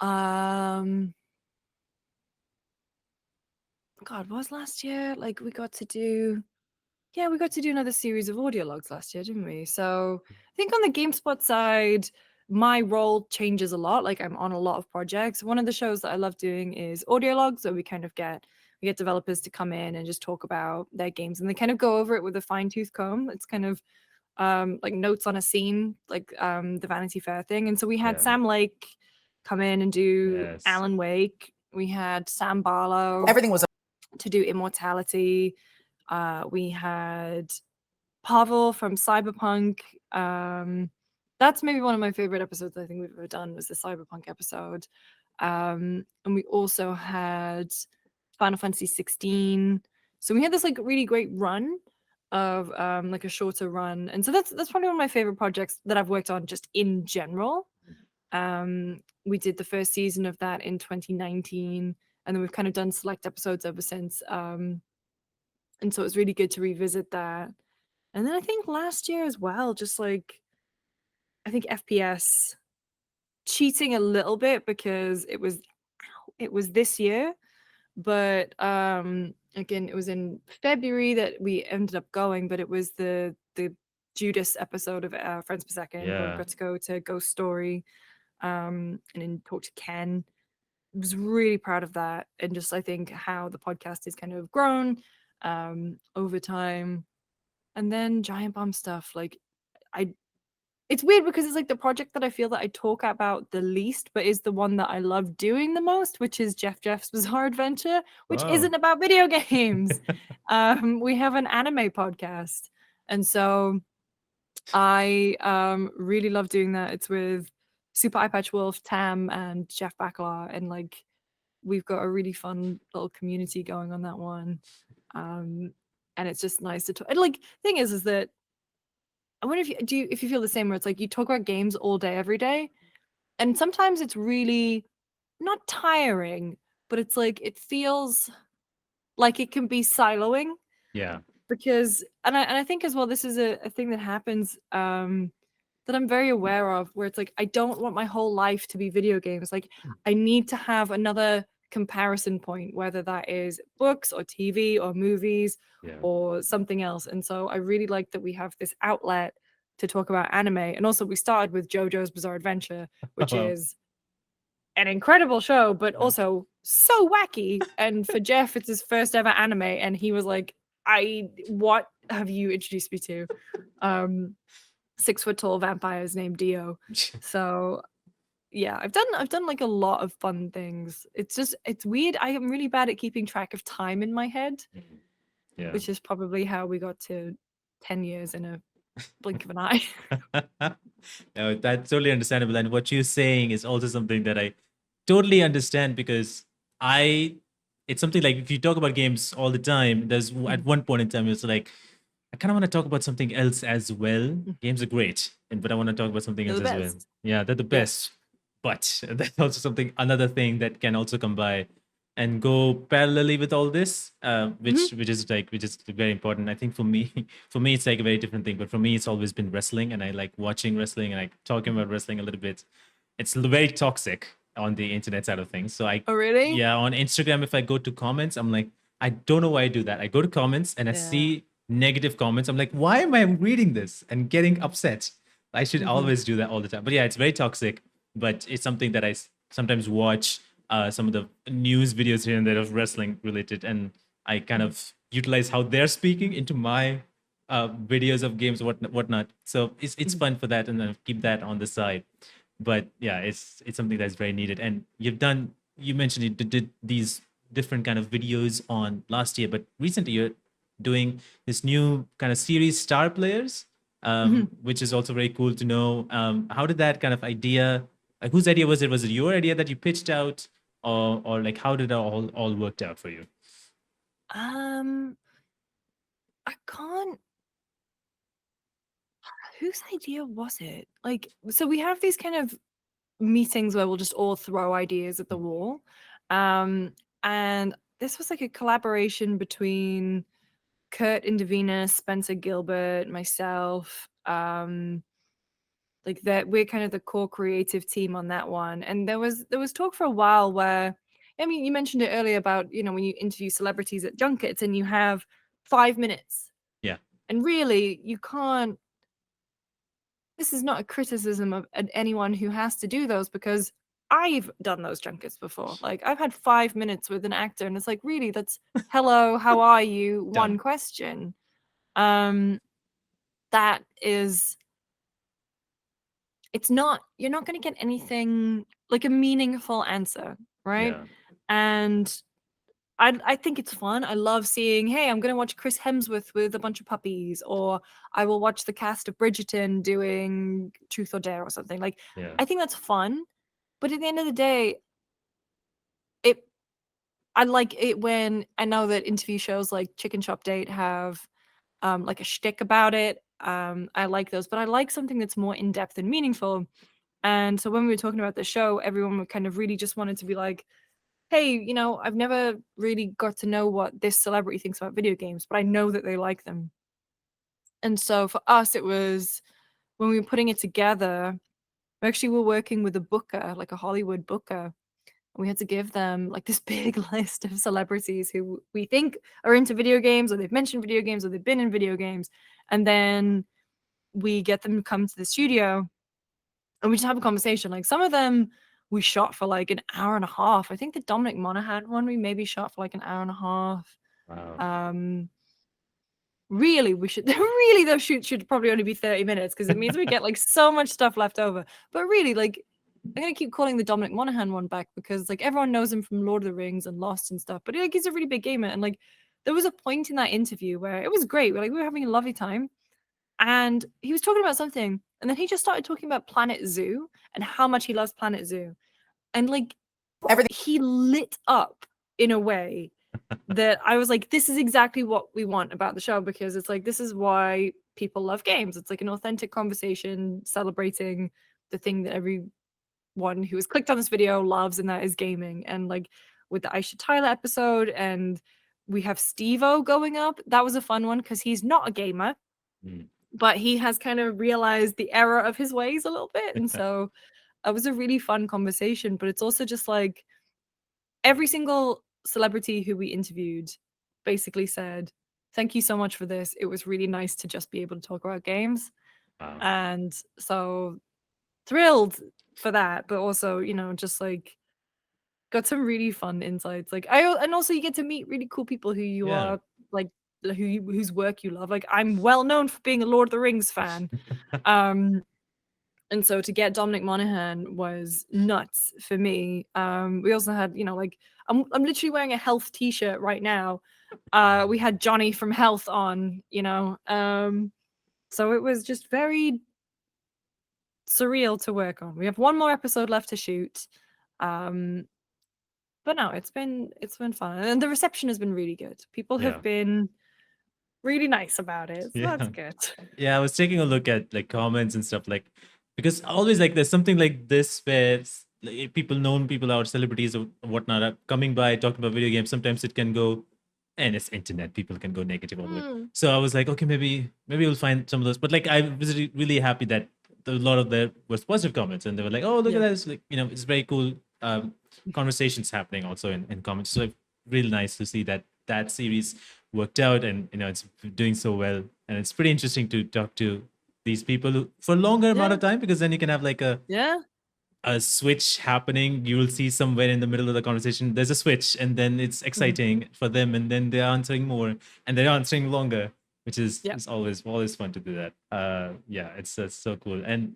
God, what was last year? Like we got to do another series of audio logs last year, didn't we? So I think on the GameSpot side, my role changes a lot. Like I'm on a lot of projects. One of the shows that I love doing is audio logs, where we get developers to come in and just talk about their games, and they kind of go over it with a fine-tooth comb. It's kind of like notes on a scene, like the Vanity Fair thing. And so we had Sam Lake come in and do Alan Wake. We had Sam Barlow. Everything was to do Immortality. We had Pavel from Cyberpunk. That's maybe one of my favorite episodes I think we've ever done, was the Cyberpunk episode. And we also had Final Fantasy 16. So we had this like really great run of like a shorter run. And so that's probably one of my favorite projects that I've worked on just in general. We did the first season of that in 2019, and then we've kind of done select episodes ever since. And so it was really good to revisit that. And then I think last year as well, just like I think FPS cheating a little bit because it was this year, but again it was in February that we ended up going, but it was the Judas episode of Friends Per Second where we Yeah. got to go to Ghost Story and then talk to Ken. Was really proud of that, and just I think how the podcast has kind of grown over time. And then Giant Bomb stuff, like I it's weird because it's like the project that I feel that I talk about the least, but is the one that I love doing the most, which is Jeff's Bizarre Adventure, which Wow. isn't about video games. We have an anime podcast, and so I really love doing that. It's with Super Eye Patch Wolf, Tam, and Jeff Backlaw, and like we've got a really fun little community going on that one. And it's just nice to talk. And like thing is that I wonder if you feel the same where it's like you talk about games all day every day, and sometimes it's really not tiring, but it's like it feels like it can be siloing Yeah. because and I think as well this is a thing that happens that I'm very aware of, where it's like I don't want my whole life to be video games. Like I need to have another comparison point, whether that is books or TV or movies Yeah. or something else. And so I really like that we have this outlet to talk about anime. And also we started with JoJo's Bizarre Adventure, which Wow. is an incredible show, but also so wacky. And for Jeff, it's his first ever anime, and he was like, what have you introduced me to? 6 foot tall vampires named Dio. So yeah, I've done like a lot of fun things. It's weird. I am really bad at keeping track of time in my head, Yeah. which is probably how we got to 10 years in a blink of an eye. No, that's totally understandable. And what you're saying is also something that I totally understand because it's something like if you talk about games all the time, there's at one point in time, it's like, I kind of want to talk about something else as well. Games are great, but I want to talk about something They're else the as well. best. Yeah, they're the best. But that's also another thing that can also come by and go parallelly with all this, which is very important. I think for me, it's like a very different thing. But for me, it's always been wrestling, and I like watching wrestling and like talking about wrestling a little bit. It's very toxic on the internet side of things. So Oh really? yeah, on Instagram, if I go to comments, I'm like, I don't know why I do that. I go to comments and I see negative comments. I'm like, why am I reading this and getting upset? I should always do that all the time. But yeah, it's very toxic. But it's something that I sometimes watch some of the news videos here and there of wrestling related, and I kind of utilize how they're speaking into my videos of games, whatnot. So it's fun for that, and then keep that on the side. But yeah, it's something that's very needed. And you mentioned you did these different kind of videos on last year, but recently you're doing this new kind of series, Star Players, which is also very cool to know. How did that kind of idea, like whose idea was it? Was it your idea that you pitched out, or like how did it all worked out for you? I can't. Whose idea was it? Like, so we have these kind of meetings where we'll just all throw ideas at the wall. And this was like a collaboration between Kurt Indovina, Spencer Gilbert, myself. Like that we're kind of the core creative team on that one. And there was talk for a while where, I mean, you mentioned it earlier about, when you interview celebrities at junkets and you have 5 minutes. Yeah. And really, you can't. This is not a criticism of anyone who has to do those, because I've done those junkets before. Like I've had 5 minutes with an actor, and it's like, really, that's hello, how are you? One question. That is, it's not. You're not going to get anything like a meaningful answer, right? Yeah. And I think it's fun. I love seeing, hey, I'm going to watch Chris Hemsworth with a bunch of puppies, or I will watch the cast of Bridgerton doing Truth or Dare or something. Like, I think that's fun. But at the end of the day, I like it when I know that interview shows like Chicken Shop Date have like a shtick about it. I like those, but I like something that's more in depth and meaningful. And so when we were talking about the show, everyone would kind of really just wanted to be like, hey, I've never really got to know what this celebrity thinks about video games, but I know that they like them. And so for us, it was when we were putting it together, we actually were working with a booker, like a Hollywood booker. And we had to give them like this big list of celebrities who we think are into video games, or they've mentioned video games, or they've been in video games. And then we get them to come to the studio and we just have a conversation. Like some of them we shot for like an hour and a half. I think the Dominic Monaghan one we maybe shot for like an hour and a half. Wow. Really, we should really those shoots should probably only be 30 minutes because it means we get like so much stuff left over. But really, like I'm gonna keep calling the Dominic Monaghan one back because like everyone knows him from Lord of the Rings and Lost and stuff. But like he's a really big gamer, and like there was a point in that interview where it was great. We were having a lovely time, and he was talking about something, and then he just started talking about Planet Zoo and how much he loves Planet Zoo, and like everything he lit up in a way that I was like, this is exactly what we want about the show, because it's like this is why people love games. It's like an authentic conversation celebrating the thing that everyone who has clicked on this video loves, and that is gaming. And like with the Aisha Tyler episode, and we have Steve-O going up. That was a fun one because he's not a gamer, but he has kind of realized the error of his ways a little bit. And so it was a really fun conversation. But it's also just like every single celebrity who we interviewed basically said, thank you so much for this. It was really nice to just be able to talk about games. Wow. And so thrilled for that, but also, you know, just like got some really fun insights. Like and also you get to meet really cool people who you are like whose work you love. Like I'm well known for being a Lord of the Rings fan. And so to get Dominic Monaghan was nuts for me. We also had, you know, like I'm literally wearing a Health t-shirt right now. We had Johnny from Health on, you know. So it was just very surreal to work on. We have one more episode left to shoot. But no, it's been fun. And the reception has been really good. People have been really nice about it. So that's good. Yeah, I was taking a look at like comments and stuff, like because always like there's something like this where like, known people out, celebrities or whatnot are coming by talking about video games. Sometimes it can go, and it's internet, people can go negative all the way. So I was like, okay, maybe we'll find some of those. But like I was really happy that a lot of there was positive comments, and they were like, oh, look at that. It's like, you know, it's very cool conversations happening also in comments. So really nice to see that series worked out, and you know it's doing so well. And it's pretty interesting to talk to these people for a longer amount of time, because then you can have like a switch happening. You will see somewhere in the middle of the conversation there's a switch, and then it's exciting for them, and then they're answering more and they're answering longer, which is always fun to do that. It's so cool. And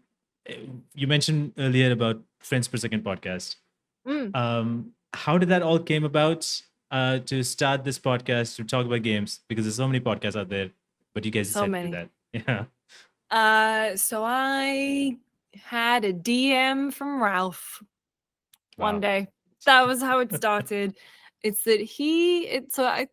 you mentioned earlier about Friends Per Second podcast. How did that all came about to start this podcast to talk about games? Because there's so many podcasts out there, but you guys decided to do that. So I had a DM from Ralph one day. That was how it started. It's that so I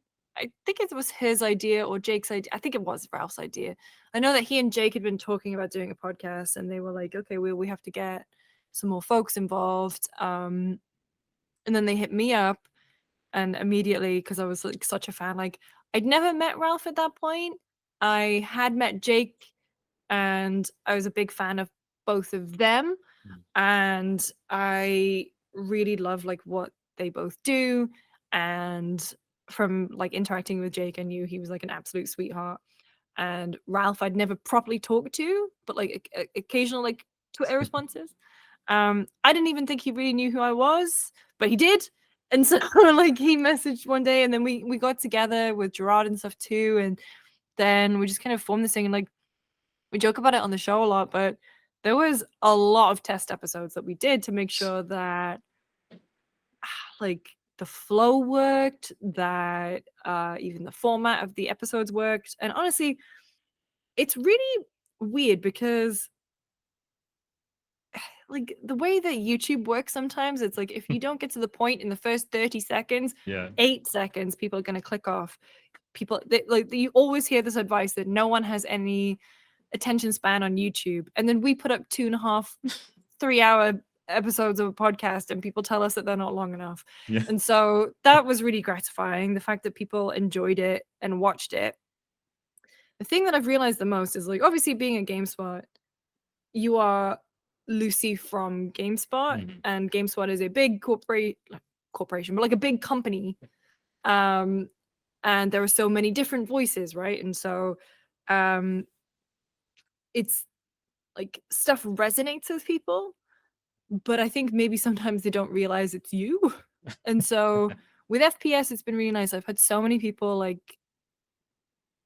think it was his idea or Jake's idea. I think it was Ralph's idea. I know that he and Jake had been talking about doing a podcast, and they were like, okay, we have to get some more folks involved. And then they hit me up, and immediately, because I was like such a fan, like I'd never met Ralph at that point. I had met Jake, and I was a big fan of both of them, and I really love like what they both do. And from like interacting with Jake, I knew he was like an absolute sweetheart. And Ralph I'd never properly talked to, but like occasional like Twitter responses. I didn't even think he really knew who I was, but he did. And so like he messaged one day, and then we got together with Gerard and stuff too, and then we just kind of formed this thing. And like we joke about it on the show a lot, but there was a lot of test episodes that we did to make sure that like the flow worked, that even the format of the episodes worked. And honestly, it's really weird because like the way that YouTube works sometimes, it's like if you don't get to the point in the first 30 seconds, 8 seconds, people are going to click off. You always hear this advice that no one has any attention span on YouTube. And then we put up 2.5, 3-hour episodes of a podcast, and people tell us that they're not long enough. And so that was really gratifying, the fact that people enjoyed it and watched it. the thing that I've realized the most is like, obviously being at Gamespot, you are Lucy from Gamespot, Mhm. and Gamespot is a big corporation, but like a big company. And there are so many different voices, right? And so it's like stuff resonates with people, but I think maybe sometimes they don't realize it's you. And so with FPS, it's been really nice. I've had so many people like,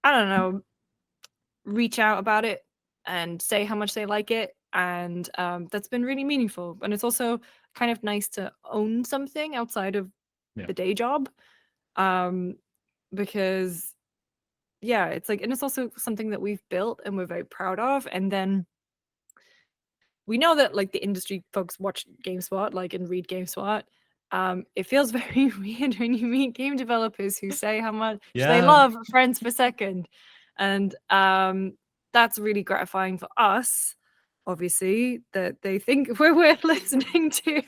I don't know, reach out about it and say how much they like it. And that's been really meaningful. And it's also kind of nice to own something outside of the day job. Because yeah, it's like, and it's also something that we've built and we're very proud of. And then we know that like the industry folks watch GameSpot, like, and read GameSpot. It feels very weird when you meet game developers who say how much they love Friends Per Second, and that's really gratifying for us, obviously, that they think we're worth listening to.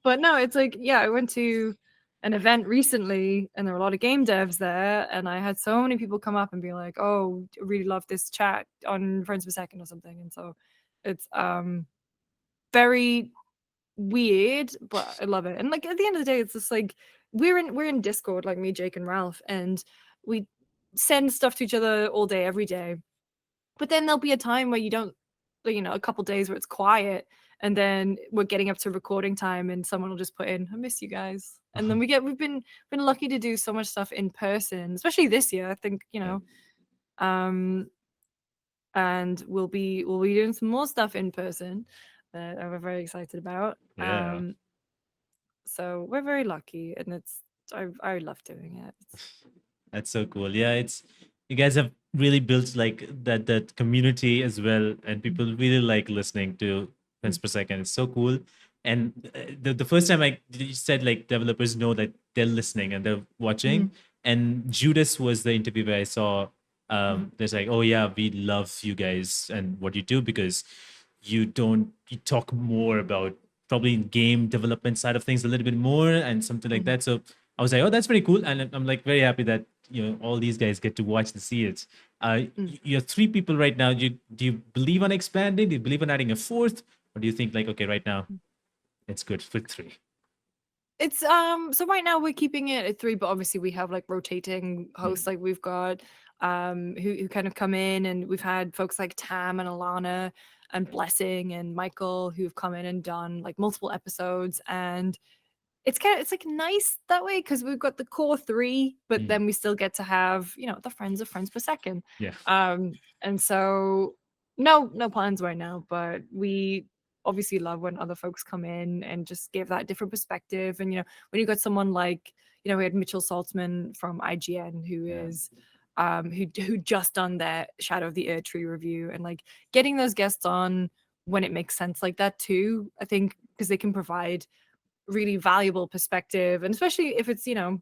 But no, it's like, yeah, I went to an event recently and there were a lot of game devs there, and I had so many people come up and be like, oh, I really love this chat on Friends Per Second or something. And so it's very weird, but I love it. And like at the end of the day, it's just like we're in Discord, like me, Jake, and Ralph, and we send stuff to each other all day, every day. But then there'll be a time where you don't, you know, a couple days where it's quiet, and then we're getting up to recording time, and someone will just put in, "I miss you guys," and then we've been lucky to do so much stuff in person, especially this year. I think, you know, and we'll be doing some more stuff in person that we're very excited about. So we're very lucky, and it's I love doing it. That's so cool. Yeah, it's you guys have really built like that community as well, and people really like listening to Friends Per Second. It's so cool. And the first time you said like developers know that they're listening and they're watching, and Judas was the interview where I saw there's like, oh yeah, we love you guys and what you do because you talk more about probably game development side of things a little bit more and something like that. So I was like, oh, that's pretty cool. And I'm like very happy that, you know, all these guys get to watch and see it. You're 3 people right now. Do you believe on expanding? Do you believe on adding a 4th? Or do you think like, okay, right now it's good for 3? It's so right now we're keeping it at 3, but obviously we have like rotating hosts. Like we've got who kind of come in, and we've had folks like Tam and Alana and Blessing and Michael who've come in and done like multiple episodes, and it's like nice that way because we've got the core 3, but then we still get to have, you know, the friends of Friends Per Second. And so no plans right now, but we obviously love when other folks come in and just give that different perspective. And, you know, when you got someone like, you know, we had Mitchell Saltzman from IGN who is who just done their Shadow of the Erd Tree review, and like getting those guests on when it makes sense like that too, I think, because they can provide really valuable perspective. And especially if it's, you know,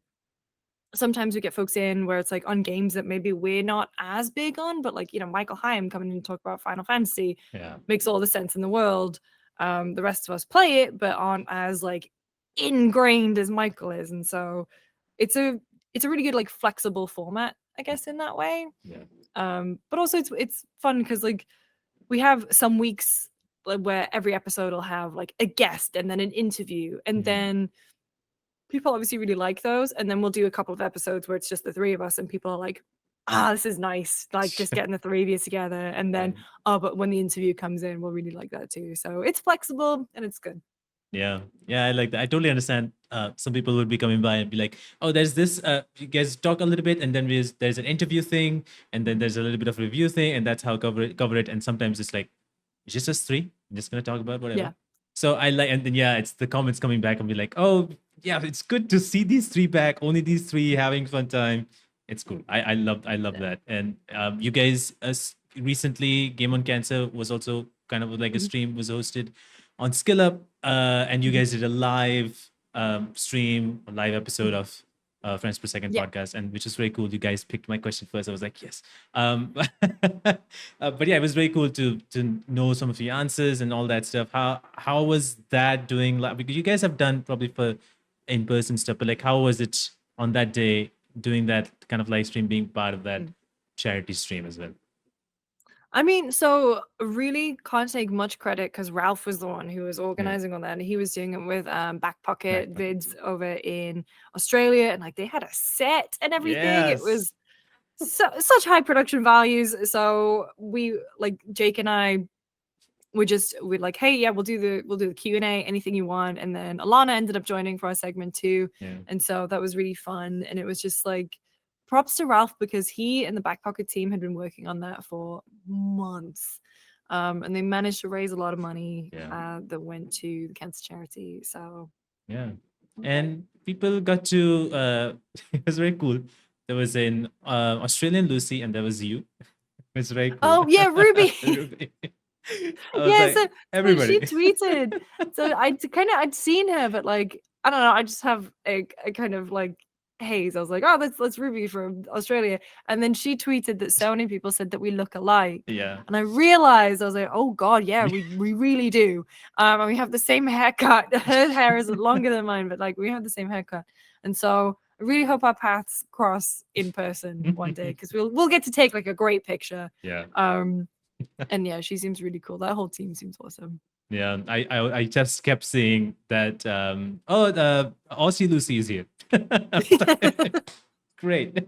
sometimes we get folks in where it's like on games that maybe we're not as big on, but like, you know, Michael Hyam coming in and talk about Final Fantasy makes all the sense in the world. The rest of us play it but aren't as like ingrained as Michael is, and so it's a really good like flexible format, I guess, in that way. But also it's fun because like we have some weeks where every episode will have like a guest and then an interview, and then people obviously really like those, and then we'll do a couple of episodes where it's just the 3 of us and people are like, this is nice, like just getting the 3 of you together. And then but when the interview comes in, we'll really like that too. So it's flexible and it's good. Yeah, I like that. I totally understand. Some people would be coming by and be like, "Oh, there's this. You guys talk a little bit, and then there's an interview thing, and then there's a little bit of review thing, and that's how cover it. And sometimes it's like, it's just us 3. I'm just gonna talk about whatever." Yeah. So I like, and then it's the comments coming back and be like, "Oh, yeah, it's good to see these 3 back. Only these 3 having fun time. It's cool. I love that." And you guys, recently, Game on Cancer was also kind of like a stream was hosted on Skill Up, and you guys did a live stream, a live episode of Friends Per Second podcast, and which is very cool. You guys picked my question first. I was like, yes. But yeah, it was very cool to know some of the answers and all that stuff. How was that doing? Because you guys have done probably for in-person stuff, but like how was it on that day doing that kind of live stream, being part of that charity stream as well? I mean, so really can't take much credit because Ralph was the one who was organizing all that, and he was doing it with Back Pocket Vids over in Australia, and like they had a set and everything. It was such high production values. So we like Jake and I we're like, hey, yeah, we'll do the Q&A, anything you want. And then Alana ended up joining for our segment too. Yeah. And so that was really fun. And it was just like props to Ralph because he and the Back Pocket team had been working on that for months. And they managed to raise a lot of money that went to the cancer charity. So yeah. And people got to it was very cool. There was an Australian Lucy and there was you. It was very cool. Oh yeah, Ruby. Ruby. Yeah, so everybody. she tweeted. So I'd seen her, but like I don't know, I just have a kind of like haze. I was like, oh, that's Ruby from Australia. And then she tweeted that so many people said that we look alike. Yeah. And I realized, I was like, oh God, yeah, we really do. And we have the same haircut. Her hair is longer than mine, but like we have the same haircut. And so I really hope our paths cross in person one day because we'll get to take like a great picture. Yeah. And yeah, she seems really cool. That whole team seems awesome. Yeah, I just kept seeing that. The Aussie Lucy is here. Great.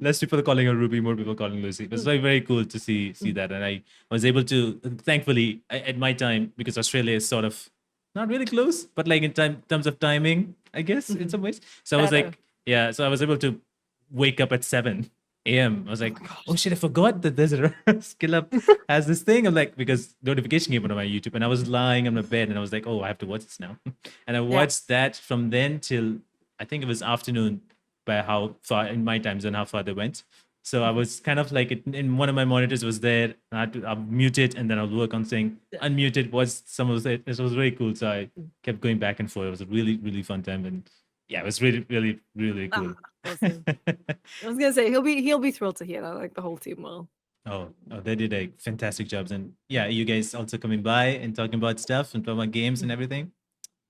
Less people calling her Ruby, more people calling Lucy. It was very, very cool to see that, and I was able to, thankfully, at my time, because Australia is sort of not really close, but like in terms of timing, I guess in some ways. So I was like, so I was able to wake up at 7 a.m. I was like, oh shit, I forgot that there's a Skill Up has this thing. I'm like, because notification came on my YouTube, and I was lying on my bed, and I was like, oh, I have to watch this now. And I watched that from then till I think it was afternoon, by how far in my time zone, how far they went. So I was kind of like, in one of my monitors was there. I had to mute it, and then I'll work on saying unmute it. Was some of it. It was very cool. So I kept going back and forth. It was a really, really fun time, and yeah, it was really, really, really cool. Awesome. I was gonna say he'll be thrilled to hear that. Like the whole team will. Oh, they did a fantastic job, and yeah, you guys also coming by and talking about stuff and talking about games and everything.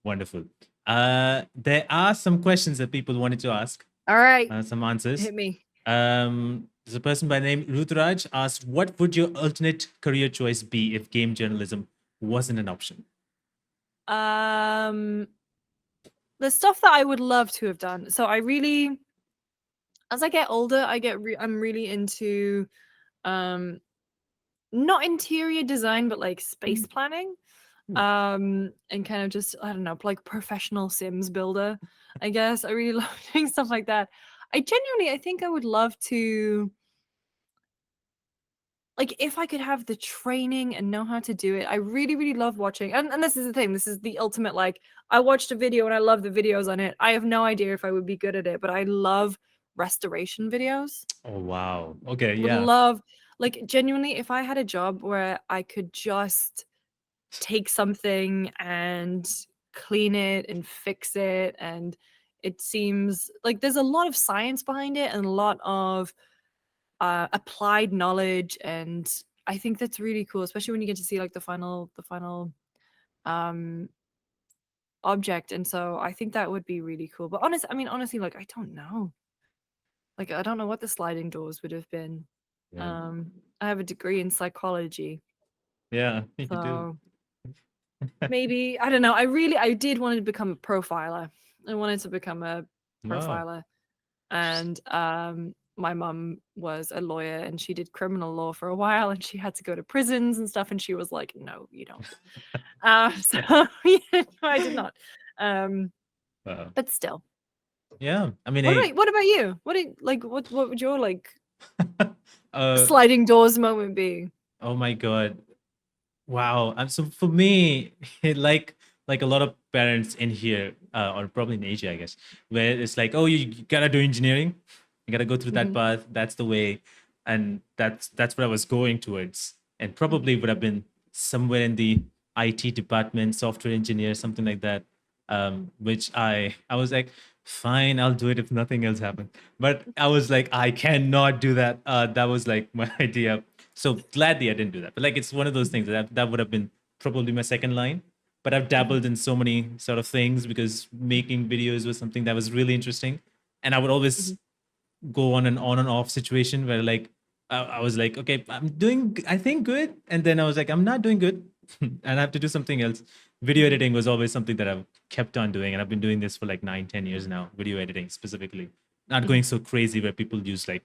Wonderful. There are some questions that people wanted to ask. All right. Some answers. Hit me. There's a person by the name Ruthraj asked, what would your alternate career choice be if game journalism wasn't an option? The stuff that I would love to have done. So I really, as I get older, I'm really into not interior design, but like space planning. And kind of just, I don't know, like professional Sims builder, I guess. I really love doing stuff like that. I think I would love to, like, if I could have the training and know how to do it. I really, really love watching. And this is the thing. This is the ultimate, like, I watched a video and I love the videos on it. I have no idea if I would be good at it, but I love restoration videos. Oh, wow. Okay, yeah. Would love, like, genuinely, if I had a job where I could just take something and clean it and fix it, and it seems like there's a lot of science behind it and a lot of applied knowledge, and I think that's really cool, especially when you get to see like the final object. And so I think that would be really cool. But honestly, like I don't know what the sliding doors would have been. I have a degree in psychology. Yeah, you do. Maybe, I don't know. I did want to become a profiler. I wanted to become a profiler. And my mum was a lawyer and she did criminal law for a while, and she had to go to prisons and stuff, and she was like, no, you don't. So yeah, I did not. But still. Yeah. I mean, what about you? What would your like sliding doors moment be? Oh my God. Wow. So for me, like a lot of parents in here, or probably in Asia, I guess, where it's like, oh, you gotta do engineering, you gotta go through that path. That's the way, and that's what I was going towards, and probably would have been somewhere in the IT department, software engineer, something like that. Which I was like, fine, I'll do it if nothing else happens. But I was like, I cannot do that. That was like my idea. So gladly I didn't do that. But like, it's one of those things that would have been probably my second line. But I've dabbled in so many sort of things because making videos was something that was really interesting. And I would always go on and off situation where like I was like, okay, I'm doing, I think, good, and then I was like, I'm not doing good, and I have to do something else. Video editing was always something that I've kept on doing, and I've been doing this for like 9-10 years now. Video editing specifically, not going so crazy where people use like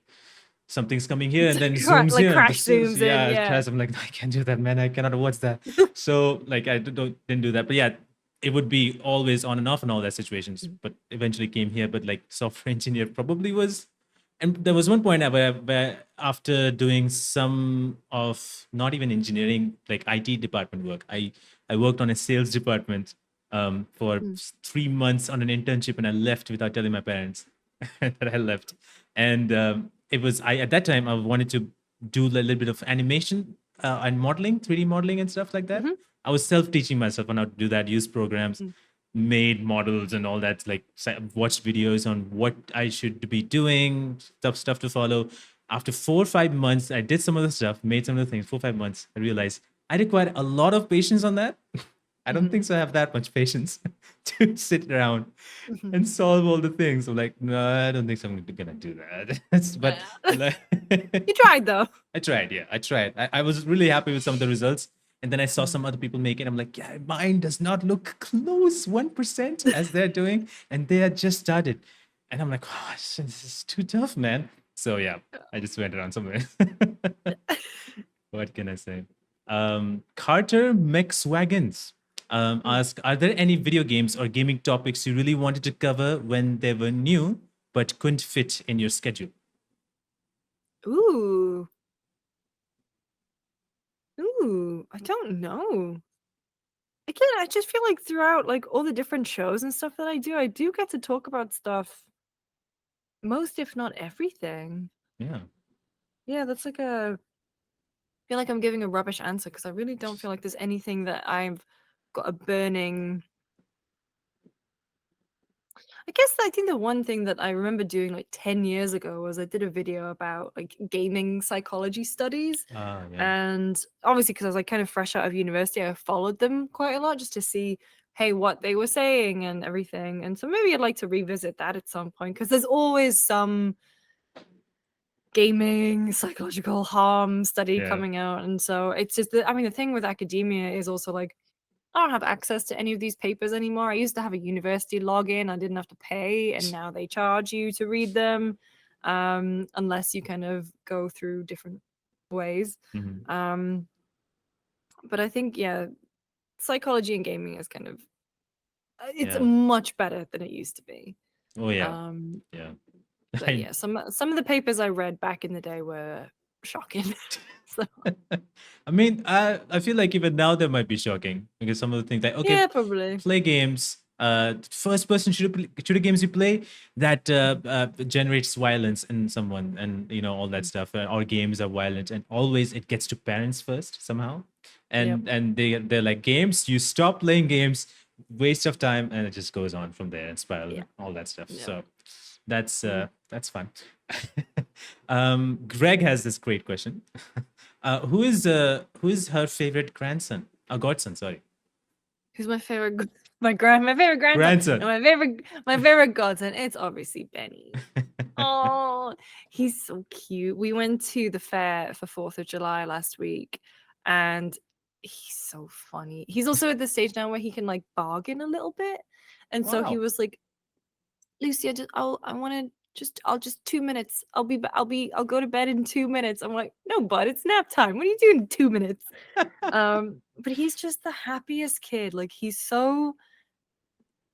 something's coming here and then zooms like here and crash zooms in, yeah. crash. I'm like, no, I can't do that, man. I cannot watch that. So like I didn't do that. But yeah, it would be always on and off in all that situations. But eventually came here. But like software engineer probably was. And there was one point where after doing some of not even engineering, like IT department work, I worked on a sales department for 3 months on an internship, and I left without telling my parents that I left. And it was at that time I wanted to do a little bit of animation and modeling, 3D modeling and stuff like that. I was self-teaching myself on how to do that, use programs, made models and all that, like watched videos on what I should be doing, stuff to follow. After 4 or 5 months, I did some of the stuff, made some of the things. 4 or 5 months, I realized I required a lot of patience on that. I don't think so I have that much patience to sit around and solve all the things. I'm like, no, I don't think so I'm gonna do that. But like, you tried though. I tried, yeah. I tried. I was really happy with some of the results. And then I saw some other people make it. I'm like, yeah, mine does not look close 1% as they're doing. And they had just started. And I'm like, oh, this is too tough, man. So yeah, I just went around somewhere. What can I say? Carter Mix Wagons ask, are there any video games or gaming topics you really wanted to cover when they were new, but couldn't fit in your schedule? Ooh, I don't know. Again, I just feel like throughout like all the different shows and stuff that I do get to talk about stuff. Most, if not everything. Yeah. Yeah, that's like I feel like I'm giving a rubbish answer because I really don't feel like there's anything that I've got a burning. I think the one thing that I remember doing like 10 years ago was I did a video about like gaming psychology studies. Yeah. And obviously, because I was like kind of fresh out of university, I followed them quite a lot just to see, hey, what they were saying and everything. And so maybe I'd like to revisit that at some point because there's always some gaming psychological harm study coming out. And so it's just, the thing with academia is also like, I don't have access to any of these papers anymore. I used to have a university login. I didn't have to pay, and now they charge you to read them, unless you kind of go through different ways. But I think, yeah, psychology and gaming is kind of, it's much better than it used to be. Oh, yeah. But yeah, some of the papers I read back in the day were shocking. So. I mean, I feel like even now they might be shocking because some of the things like, okay, yeah, probably play games. First person shooter games you play that generates violence in someone, and all that stuff. Or games are violent, and always it gets to parents first somehow, and they're like, games. You stop playing games, waste of time, and it just goes on from there and spiral and all that stuff. So that's fun. Greg has this great question. Who is her favorite grandson? Godson, sorry. Who's my favorite? My favorite grandson. No, my favorite godson. It's obviously Benny. Oh, he's so cute. We went to the fair for 4th of July last week, and he's so funny. He's also at the stage now where he can like bargain a little bit, and so he was like, Lucy, I'll just 2 minutes. I'll go to bed in 2 minutes. I'm like, no, bud, it's nap time. What are you doing in 2 minutes? But he's just the happiest kid. Like, he's so,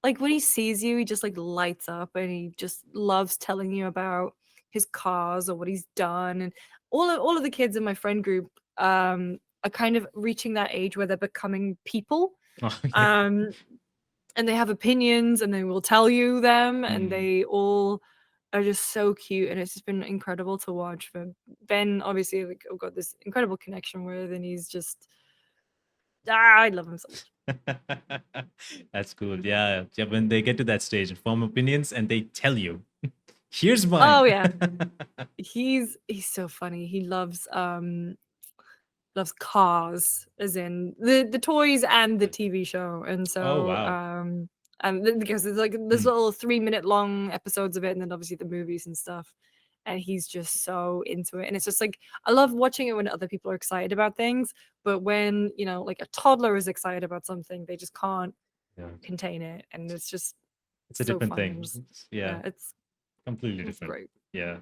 like, when he sees you, he just like lights up, and he just loves telling you about his cars or what he's done. And all of the kids in my friend group are kind of reaching that age where they're becoming people. And they have opinions, and they will tell you them, and they all are just so cute, and it's just been incredible to watch. For Ben, obviously, like, I've got this incredible connection with, and he's just, I love him so much. That's cool. Yeah, when they get to that stage and form opinions, and they tell you, here's mine. Oh yeah, he's so funny. He loves Cars, as in the toys and the TV show. And so and because it's like there's little 3-minute long episodes of it, and then obviously the movies and stuff. and he's just so into it. And it's just like I love watching it when other people are excited about things, but when like a toddler is excited about something, they just can't contain it, and it's just It's a so different fun. thing. Yeah, It's completely different. great. Yeah.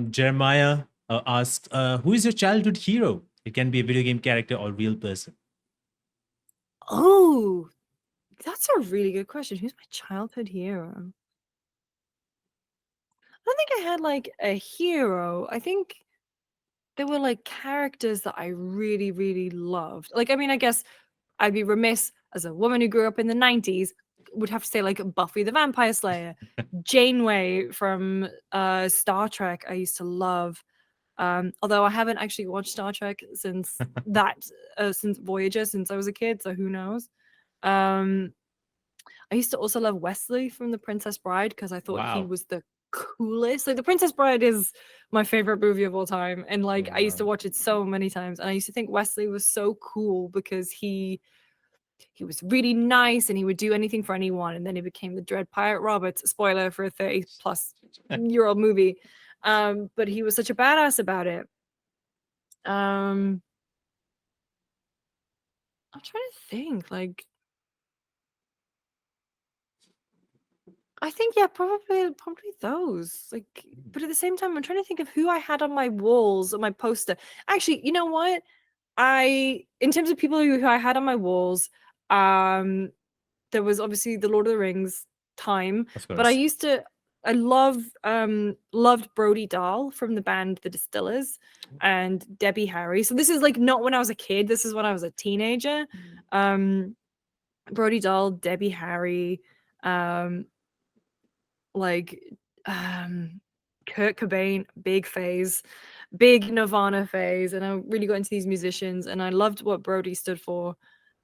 Jeremiah asked, who is your childhood hero? It can be a video game character or real person. Oh, that's a really good question. Who's my childhood hero? I don't think I had like a hero. I think there were like characters that I really, really loved. Like, I mean, I guess I'd be remiss as a woman who grew up in the 90s, would have to say like Buffy the Vampire Slayer, Janeway from Star Trek. I used to love. Although I haven't actually watched Star Trek since since Voyager, since I was a kid, so who knows. I used to also love Wesley from The Princess Bride because I thought he was the coolest. Like The Princess Bride is my favorite movie of all time, and like I used to watch it so many times, and I used to think Wesley was so cool because he was really nice and he would do anything for anyone, and then he became the Dread Pirate Roberts. Spoiler for a 30-plus-year-old movie. But he was such a badass about it. I'm trying to think, like, I think, yeah, probably those. Like, but at the same time, I'm trying to think of who I had on my walls, on my poster. Actually, you know what? In terms of people who I had on my walls, there was obviously the Lord of the Rings time, but I loved Brody Dahl from the band The Distillers and Debbie Harry. So this is like not when I was a kid, this is when I was a teenager. Brody Dahl, Debbie Harry, Kurt Cobain, big phase, big Nirvana phase, and I really got into these musicians, and I loved what Brody stood for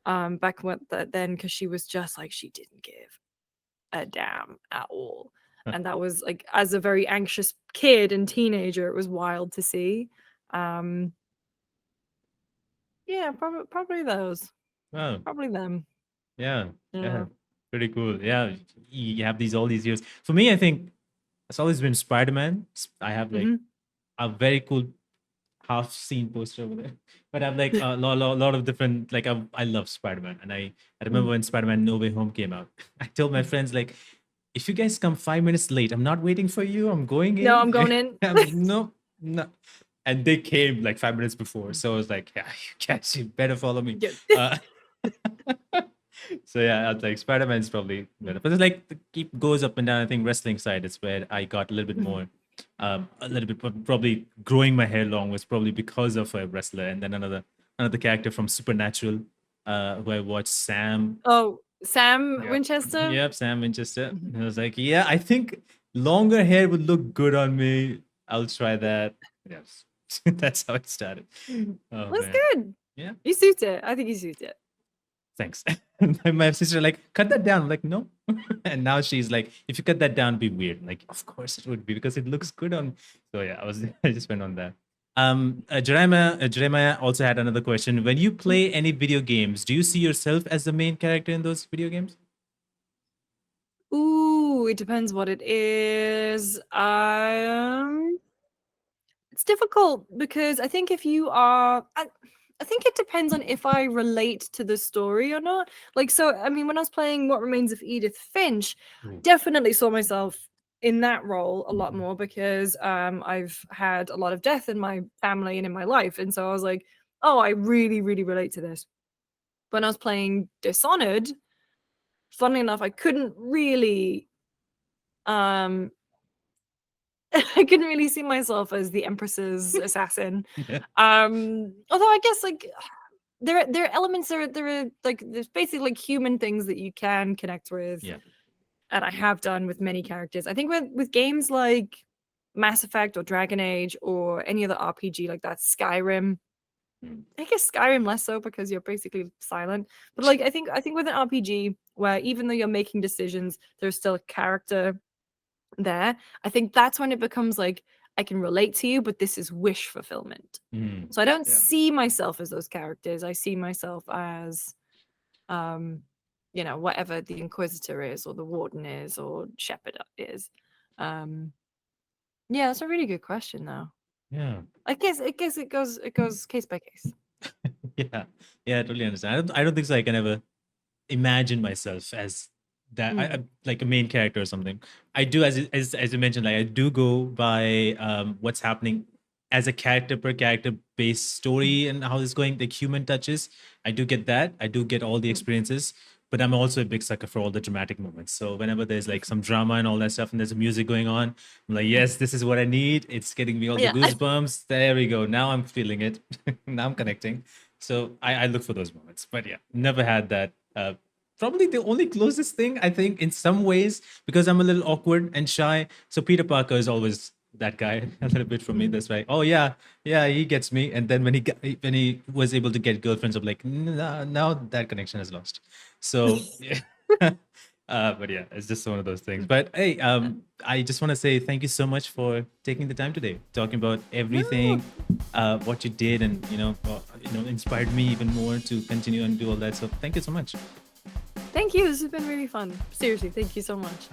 back then, because she was just like, she didn't give a damn at all. And that was like, as a very anxious kid and teenager, it was wild to see. Yeah, probably those. Wow. Probably them. Yeah. Pretty cool. Yeah, you have all these years. For me, I think it's always been Spider-Man. I have like a very cool half scene poster over there, but I have like a lot of different, like I love Spider-Man, and I remember when Spider-Man No Way Home came out, I told my friends, like, if you guys come 5 minutes late, I'm not waiting for you, I'm going in. No, I'm going in. I'm like, no. And they came like 5 minutes before, so I was like, yeah, you guys, you better follow me. So yeah, I was like, Spider-Man's probably better, but it's like the keep goes up and down. I think wrestling side is where I got a little bit more. A little bit, probably growing my hair long was probably because of a wrestler, and then another character from Supernatural, who I watched, Sam. Oh, Sam Winchester. Yep, Sam Winchester. And I was like, yeah, I think longer hair would look good on me. I'll try that. Yes, that's how it started. Oh, that's man. good. Yeah, you suit it. I think you suit it. Thanks. My sister like, cut that down. I'm like, no. And now she's like, if you cut that down, it'd be weird. I'm like, of course it would be, because it looks good on. So yeah, I just went on that. Jeremiah also had another question. When you play any video games, do you see yourself as the main character in those video games? Ooh, it depends what it is. It's difficult because I think if you are, I think it depends on if I relate to the story or not. Like, so, I mean, when I was playing What Remains of Edith Finch, definitely saw myself in that role a lot more, because I've had a lot of death in my family and in my life. And so I was like, oh, I really, really relate to this. When I was playing Dishonored, funnily enough, I couldn't really I couldn't really see myself as the Empress's assassin. Although I guess like there are elements, there are like, there's basically like human things that you can connect with. Yeah. And I have done with many characters. I think with games like Mass Effect or Dragon Age or any other RPG like that, Skyrim. I guess Skyrim less so, because you're basically silent. But like I think with an RPG where even though you're making decisions, there's still a character there. I think that's when it becomes like, I can relate to you, but this is wish fulfillment. So I don't see myself as those characters. I see myself as whatever the Inquisitor is, or the Warden is, or Shepherd is. Yeah, that's a really good question, though. Yeah. I guess it goes case by case. Yeah. Yeah, I totally understand. I don't think so I can ever imagine myself as that like a main character or something. I do, as you mentioned, like I do go by what's happening as a character per character based story and how it's going, like human touches. I do get that. I do get all the experiences, but I'm also a big sucker for all the dramatic moments. So whenever there's like some drama and all that stuff and there's music going on, I'm like, yes, this is what I need. It's getting me all the Yeah. goosebumps. There we go. Now I'm feeling it. Now I'm connecting. So I look for those moments. But yeah, never had that. Probably the only closest thing, I think, in some ways, because I'm a little awkward and shy. So Peter Parker is always that guy a little bit for me. That's right. Oh yeah, he gets me. And then when he was able to get girlfriends, I'm like, now that connection is lost. So yeah. But yeah, it's just one of those things. But hey, I just want to say thank you so much for taking the time today, talking about everything, what you did, and inspired me even more to continue and do all that. So thank you so much. Thank you. This has been really fun. Seriously, thank you so much.